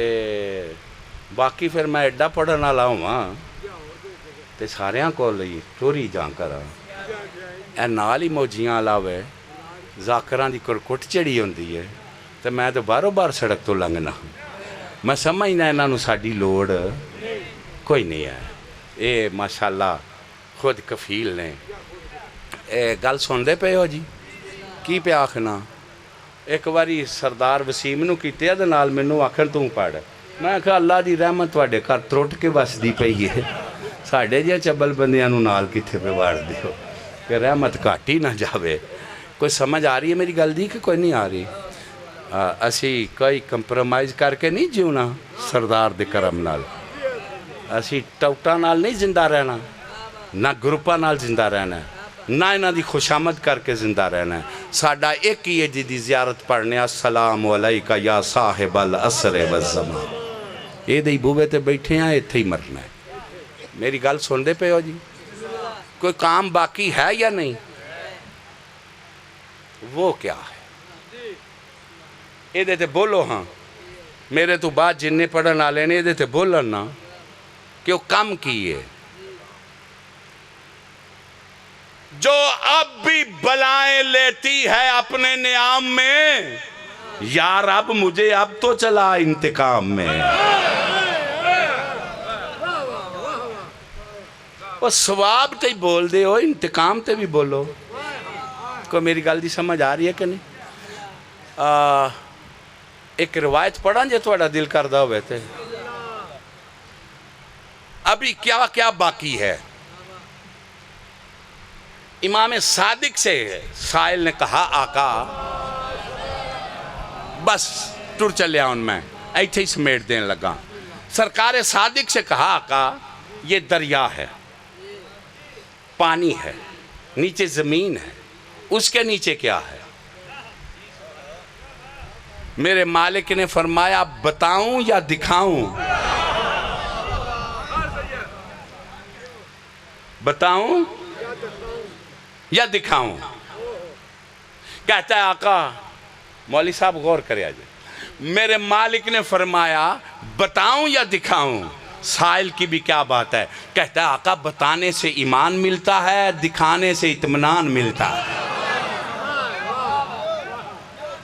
باقی پھر میں ایڈا پڑھن والا ہوں تے ساریاں کو لئی چوری جان کرا. اے نال ہی موجیاں علاوے ذاکراں دی کرکٹ چڑی ہوندی ہے تے میں تو باروں بار سڑک تو لنگنا. میں سمجھنا انہاں نو ساڈی لوڑ کوئی نہیں ہے. اے ماشاءاللہ خود کفیل نے. اے گل سن دے پے ہو جی؟ کی پہ آکھنا؟ ایک باری سردار وسیم نو کیتے دے نال مینوں آکھن توں پڑھ. میں کہا اللہ دی رحمت تواڈے گھر ترٹ کے وسدی پئی ہے. ساڈے جے چبل بندیاں نو نال کتھے پہ واڑ دیو کہ رحمت گھٹ ہی نہ جاوے. کوئی سمجھ آ رہی ہے میری گل دی کہ کوئی نہیں آ رہی؟ اسی کوئی کمپرومائز کر کے نہیں جیونا سردار دے کرم نال. اسی ٹوٹا نال نہیں زندہ رہنا، نہ گروپا نال زندہ رہنا، نہ انہاں دی خوشامد کر کے زندہ رہنا ہے. ساڈا ایک ہی ہے جی زیارت پڑھنے السلام علیکہ یا صاحب العصر والزمان. یہ دے بوبے تے بیٹھے ہیں ایتھے ہی مرنا ہے. میری گل سن دے پے ہو جی؟ کوئی کام باقی ہے یا نہیں؟ وہ کیا ہے؟ یہ دے تے بولو. ہاں میرے تو بعد جننے پڑھن والے نے یہ دے تے بولن نا کہ وہ کم کیے. جو اب بھی بلائیں لیتی ہے اپنے نیام میں، یا رب مجھے اب تو چلا انتقام میں. وہ ثواب تے ہی بول دے ہو، انتقام تے بھی بولو. کو میری گل دی سمجھ آ رہی ہے کہ نہیں؟ ایک روایت پڑھا جے تھوڑا دل کردہ ہوئے تھے. ابھی کیا کیا باقی ہے؟ امام صادق سے سائل نے کہا آقا بس ٹر چلے آن میں ایتھے ہی سمیٹ دین لگا. سرکار صادق سے کہا آقا یہ دریا ہے، پانی ہے، نیچے زمین ہے، اس کے نیچے کیا ہے؟ میرے مالک نے فرمایا بتاؤں یا دکھاؤں؟ بتاؤں یا دکھاؤں؟ کہتا ہے آقا مولوی صاحب غور کرے آجے. میرے مالک نے فرمایا بتاؤں یا دکھاؤں؟ سائل کی بھی کیا بات ہے. کہتا ہے آقا بتانے سے ایمان ملتا ہے، دکھانے سے اطمینان ملتا ہے.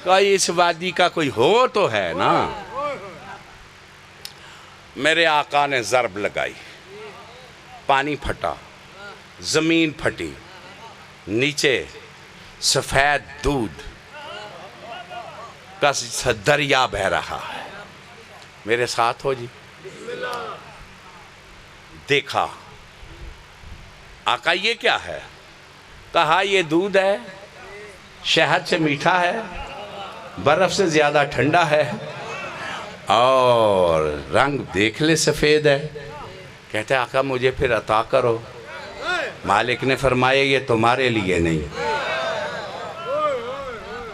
کوئی اس وادی کا کوئی ہو تو ہے نا. میرے آقا نے ضرب لگائی، پانی پھٹا، زمین پھٹی، نیچے سفید دودھ کا دریا بہہ رہا ہے۔ میرے ساتھ ہو جی۔ دیکھا، آقا یہ کیا ہے؟ کہا یہ دودھ ہے، شہد سے میٹھا ہے، برف سے زیادہ ٹھنڈا ہے، اور رنگ دیکھ لے سفید ہے۔ کہتے ہیں آقا مجھے پھر عطا کرو۔ مالک نے فرمایا یہ تمہارے لیے نہیں۔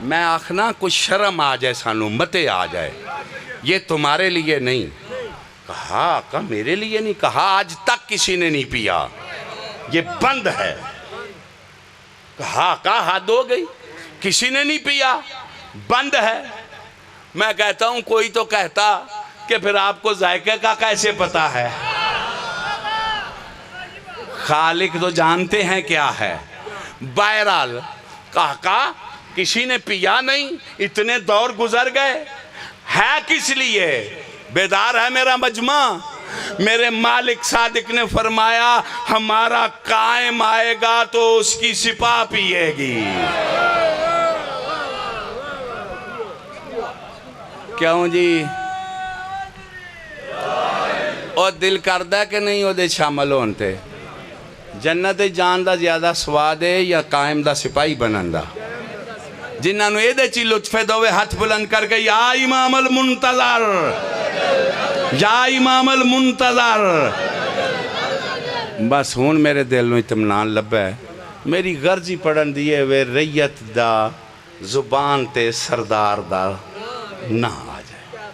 میں آخنا کچھ شرم آ جائے، سانو متے آ جائے، یہ تمہارے لیے نہیں۔ کہا آقا میرے لیے نہیں؟ کہا آج تک کسی نے نہیں پیا، یہ بند ہے۔ کہا آقا حد ہو گئی، کسی نے نہیں پیا، بند ہے۔ میں کہتا ہوں کوئی تو کہتا کہ پھر آپ کو ذائقے کا کیسے پتا ہے؟ خالق تو جانتے ہیں کیا ہے۔ بہرحال کہا کسی نے پیا نہیں، اتنے دور گزر گئے، ہے کس لیے؟ بیدار ہے میرا مجمع؟ میرے مالک صادق نے فرمایا ہمارا قائم آئے گا تو اس کی سپاہ پیے گی۔ کیوں جی؟ اور دل کردہ کہ نہیں وہ دے شامل ہونتے؟ جنت جان دا زیادہ سواد ہے یا قائم دا سپاہی بنندہ؟ جنہاں نو ایدے چی لطفے دوے ہاتھ بلند کر کے یا امام المنتظر، یا امام المنتظر۔ بس ہون میرے دل نو اطمینان لبا ہے، میری غرضی پڑھن دیئے وے ریت دا زبان تے سردار دا نہ آ جائے،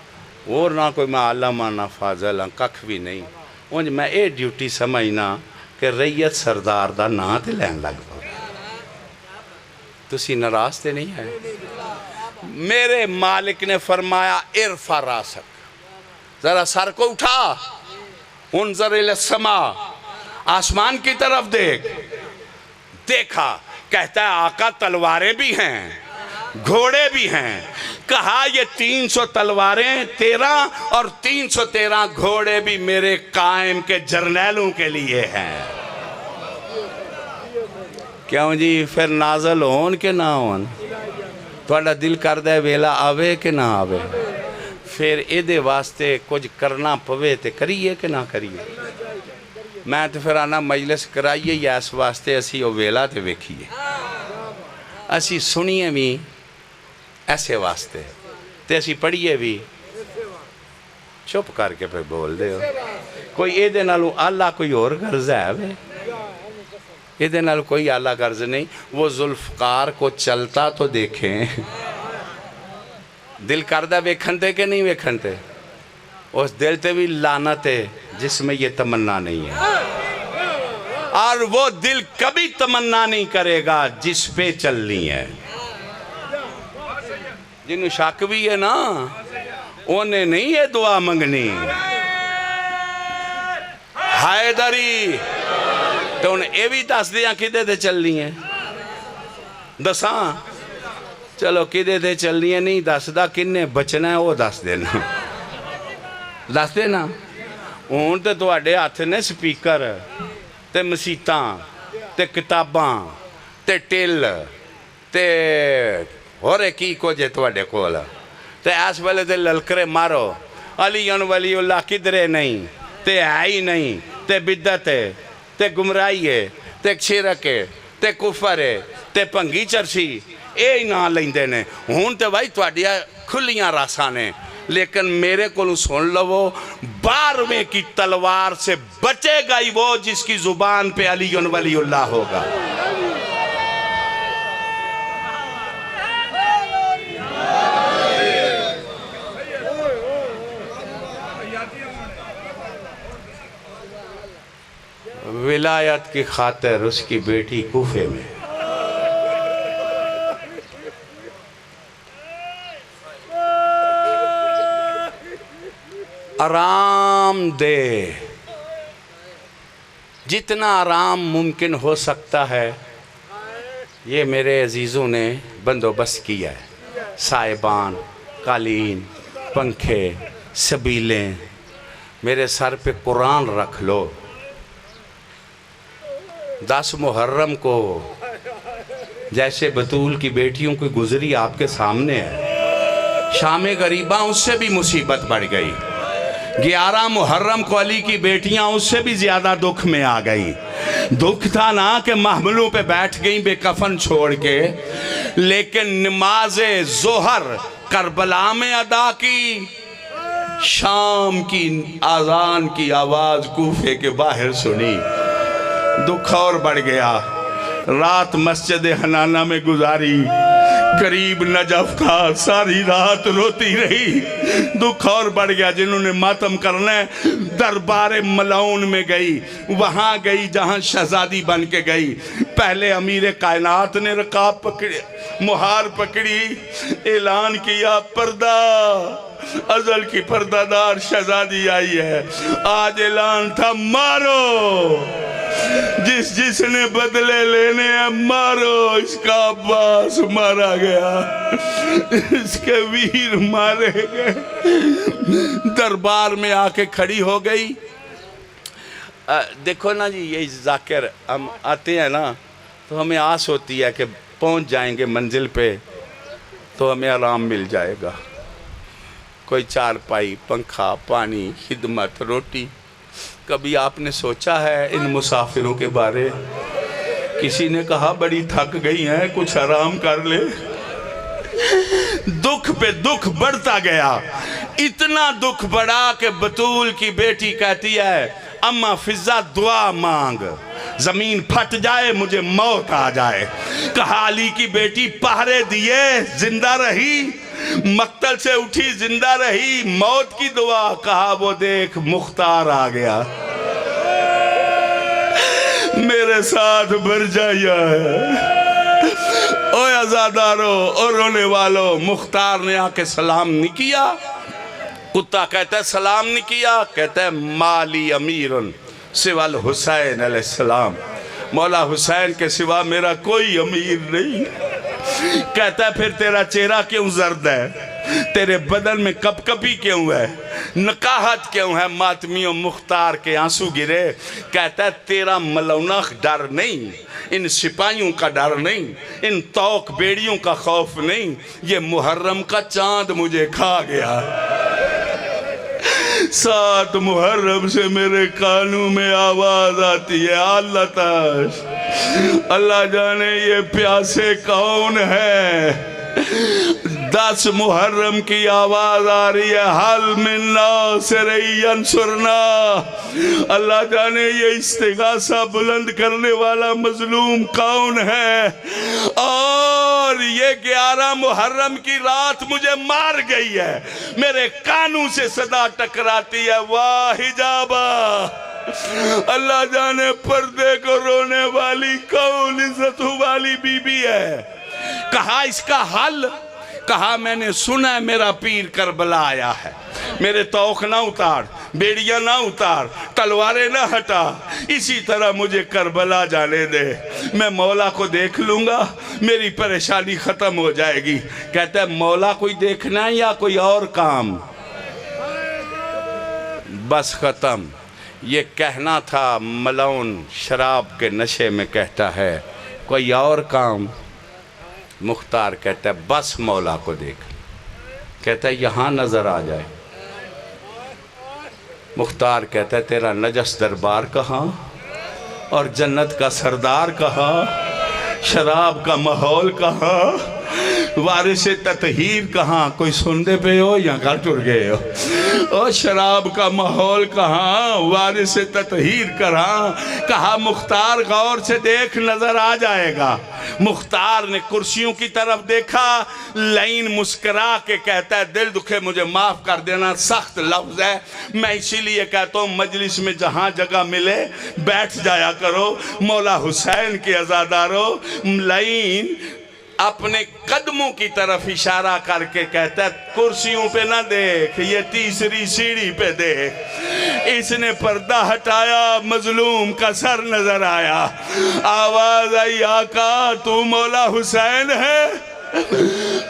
اور نہ کوئی میں علامہ نہ فاضل ہاں، ککھ بھی نہیں۔ اونج میں اے ڈیوٹی سمجھنا کہ ریت سردار دا نا تے لین لگ پا۔ تسی ناراض تے نہیں ہے؟ میرے مالک نے فرمایا ارفع راسک، ذرا سر کو اٹھا، انظر الی السماء، آسمان کی طرف دیکھ۔ دیکھا، کہتا ہے آقا تلواریں بھی ہیں، گھوڑے بھی ہیں۔ کہا یہ 300 تلواریں تیرا اور 313 گھوڑے بھی میرے قائم کے جرنیلوں کے لیے ہیں۔ کیوں جی؟ پھر نازل ہون کہ نہ ہون؟ تھوڑا دل کردہ ویلا آوے کہ نہ آوے؟ پھر ایدے واسطے کچھ کرنا پوے تے کریے کہ نہ کریے؟ میں تو پھر آنا مجلس کرائیے یا اس واسطے اسی او ویلا تے ویکھیے، اسی سنیے بھی ایسے واسطے تے اسی پڑھیے بھی چپ کر کے پھر بول دے ہو۔ کوئی ایدے نالو اللہ کوئی اور غرض ہے وے؟ ایدے نال کوئی اعلیٰ غرض نہیں۔ وہ ذوالفقار کو چلتا تو دیکھیں، دل کردہ ویکھنتے کہ نہیں ویکھنتے؟ اس دل تے بھی لعنت ہے جس میں یہ تمنا نہیں ہے، اور وہ دل کبھی تمنا نہیں کرے گا جس پہ چلنی ہے۔ جنہوں شک بھی ہے نا انہیں نہیں یہ دعا منگنی حیدری، تو انہیں اے بھی دس دیاں کدے دے چلنی ہے؟ دساں چلو کدے دے چلنی ہے نہیں دس دا، کنے بچنا ہے وہ دس دینا، دس دینا۔ ہون تے تواڈے ہاتھ نے سپیکر تے مسیتاں تے کتاباں تے ٹیل تے اور کی کو جے تواڈے کول تے اس ویلے تے للکرے مارو علی ولی اللہ کدرے نہیں تے ہے ہی نہیں تے بدعت ہے تے گمراہی ہے تے شرک ہے تے کفر ہے تے پنگی چرسی، اے ہی نہ لیندے نے۔ ہون تے بھائی تواڈیاں کھلیاں راساں نے، لیکن میرے کو سن لو 12ویں کی تلوار سے بچے گا ہی وہ جس کی زبان پہ علی ولی اللہ ہوگا۔ ولایت کی خاطر اس کی بیٹی کوفے میں آرام دے، جتنا آرام ممکن ہو سکتا ہے یہ میرے عزیزوں نے بندوبست کیا ہے۔ سائبان، قالین، پنکھے، سبیلیں، میرے سر پہ قرآن رکھ لو، 10 محرم کو جیسے بطول کی بیٹیوں کی گزری آپ کے سامنے ہے، شام غریبہ اس سے بھی مصیبت بڑھ گئی، 11 محرم کو علی کی بیٹیاں اس سے بھی زیادہ دکھ میں آ گئی۔ دکھ تھا نا کہ محملوں پہ بیٹھ گئیں بے کفن چھوڑ کے، لیکن نماز ظہر کربلا میں ادا کی، شام کی آذان کی آواز کوفے کے باہر سنی، دکھ اور بڑھ گیا۔ رات مسجد حنانہ میں گزاری، قریب نجف کا، ساری رات روتی رہی، دکھ اور بڑھ گیا۔ جنہوں نے ماتم کرنا ہے دربار ملعون میں گئی، وہاں گئی جہاں شہزادی بن کے گئی۔ پہلے امیر کائنات نے رکاب پکڑی، مہار پکڑی، اعلان کیا پردہ، ازل کی پردہ دار شہزادی آئی ہے۔ آج اعلان تھا مارو، جس نے بدلے لینے ہیں مارو۔ اس کا عباس مارا گیا، اس کے ویر مارے گئے۔ دربار میں آ کے کھڑی ہو گئی۔ دیکھو نا جی، یہ ذاکر ہم آتے ہیں نا تو ہمیں آس ہوتی ہے کہ پہنچ جائیں گے منزل پہ تو ہمیں آرام مل جائے گا، کوئی چارپائی، پنکھا، پانی، خدمت، روٹی۔ کبھی آپ نے سوچا ہے ان مسافروں کے بارے؟ کسی نے کہا بڑی تھک گئی ہیں، کچھ آرام کر لے۔ دکھ پہ دکھ بڑھتا گیا، اتنا دکھ بڑھا کہ بطول کی بیٹی کہتی ہے اماں فضا دعا مانگ، زمین پھٹ جائے مجھے موت آ جائے۔ کہا علی کی بیٹی پہرے دیے زندہ رہی، مقتل سے اٹھی زندہ رہی، موت کی دعا۔ کہا وہ دیکھ مختار آ گیا، میرے ساتھ بھر جایا ہے۔ اوے عزادارو اور رونے والو، مختار نے آ کے سلام نہیں کیا۔ کتا کہتا ہے سلام نہیں کیا، کہتا ہے مالی امیرن سوا الحسین علیہ السلام، مولا حسین کے سوا میرا کوئی امیر نہیں۔ کہتا ہے پھر تیرا چہرہ کیوں زرد ہے، تیرے بدن میں کپ کپی کیوں ہے، نقاہت کیوں ہے؟ ماتمیوں مختار کے آنسو گرے۔ کہتا ہے تیرا ملونہ ڈر نہیں، ان سپاہیوں کا ڈر نہیں، ان توق بیڑیوں کا خوف نہیں، یہ محرم کا چاند مجھے کھا گیا۔ 7 محرم سے میرے کانوں میں آواز آتی ہے اللہ تاش، اللہ جانے یہ پیاسے کون ہے۔ 10 محرم کی آواز آ رہی ہے حل من ناصر ینصرنا، اللہ جانے یہ استغاثہ بلند کرنے والا مظلوم کون ہے۔ اور یہ 11 محرم کی رات مجھے مار گئی ہے، میرے کانوں سے صدا ٹکراتی ہے واہ حجابہ، اللہ جانے پردے کو رونے والی کون عزت والی بی بی ہے۔ کہا اس کا حل، کہا میں نے سنا ہے میرا پیر کربلا آیا ہے، میرے توق نہ اتار، بیڑیاں نہ اتار، تلواریں نہ ہٹا، اسی طرح مجھے کربلا جانے دے، میں مولا کو دیکھ لوں گا، میری پریشانی ختم ہو جائے گی۔ کہتا ہے مولا کوئی دیکھنا ہے یا کوئی اور کام؟ بس ختم۔ یہ کہنا تھا ملعون شراب کے نشے میں کہتا ہے کوئی اور کام؟ مختار کہتا ہے بس مولا کو دیکھ، کہتا ہے یہاں نظر آ جائے۔ مختار کہتا ہے تیرا نجس دربار کہاں اور جنت کا سردار کہاں، شراب کا ماحول کہاں، وارث تطہیر کہاں؟ کوئی سننے پہ ہو یا گھر ٹر گئے ہو؟ اور شراب کا ماحول کہاں، وارث تطہیر کہاں؟ کہا مختار غور سے دیکھ نظر آ جائے گا۔ مختار نے کرسیوں کی طرف دیکھا، لعین مسکرا کے کہتا ہے دل دکھے مجھے معاف کر دینا، سخت لفظ ہے، میں اسی لیے کہتا ہوں مجلس میں جہاں جگہ ملے بیٹھ جایا کرو۔ مولا حسین کے عزادارو، لعین اپنے قدموں کی طرف اشارہ کر کے کہتا ہے کرسیوں پہ نہ دیکھ، یہ تیسری سیڑھی پہ دیکھ۔ اس نے پردہ ہٹایا، مظلوم کا سر نظر آیا، آواز آئی آقا تو مولا حسین ہے؟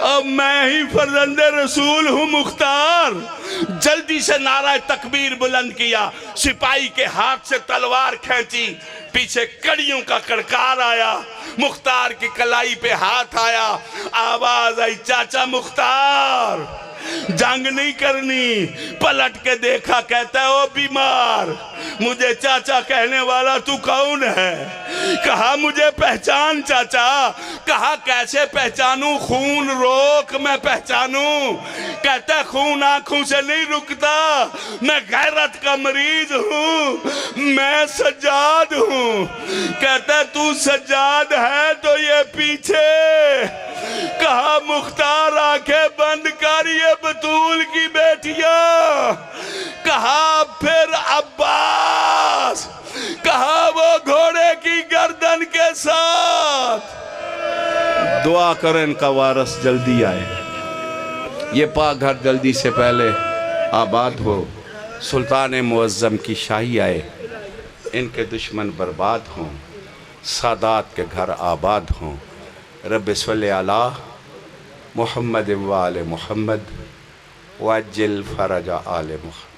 اب میں ہی فرزند رسول ہوں مختار۔ جلدی سے نعرہ تکبیر بلند کیا، سپاہی کے ہاتھ سے تلوار کھینچی، پیچھے کڑیوں کا کڑکار آیا، مختار کی کلائی پہ ہاتھ آیا، آواز آئی چاچا مختار جنگ نہیں کرنی۔ پلٹ کے دیکھا، کہتا ہے او بیمار، مجھے چاچا کہنے والا تو کون ہے؟ کہا مجھے پہچان چاچا۔ کہا کیسے پہچانوں؟ خون روک میں پہچانوں۔ کہتا ہے خون آنکھوں سے نہیں رکتا، میں غیرت کا مریض ہوں، میں سجاد ہوں۔ کہتا ہے تو سجاد ہے تو یہ پیچھے۔ کہا مختار آنکھیں بند کر، یہ بطول کی بیٹیاں۔ کہا پھر عباس، کہا وہ گھوڑے کی گردن کے ساتھ۔ دعا کریں ان کا وارث جلدی آئے، یہ پاک گھر جلدی سے پہلے آباد ہو، سلطان معظم کی شاہی آئے، ان کے دشمن برباد ہوں، سادات کے گھر آباد ہوں۔ رب صلی علی محمد و آل محمد وعجل فرج آل محمد۔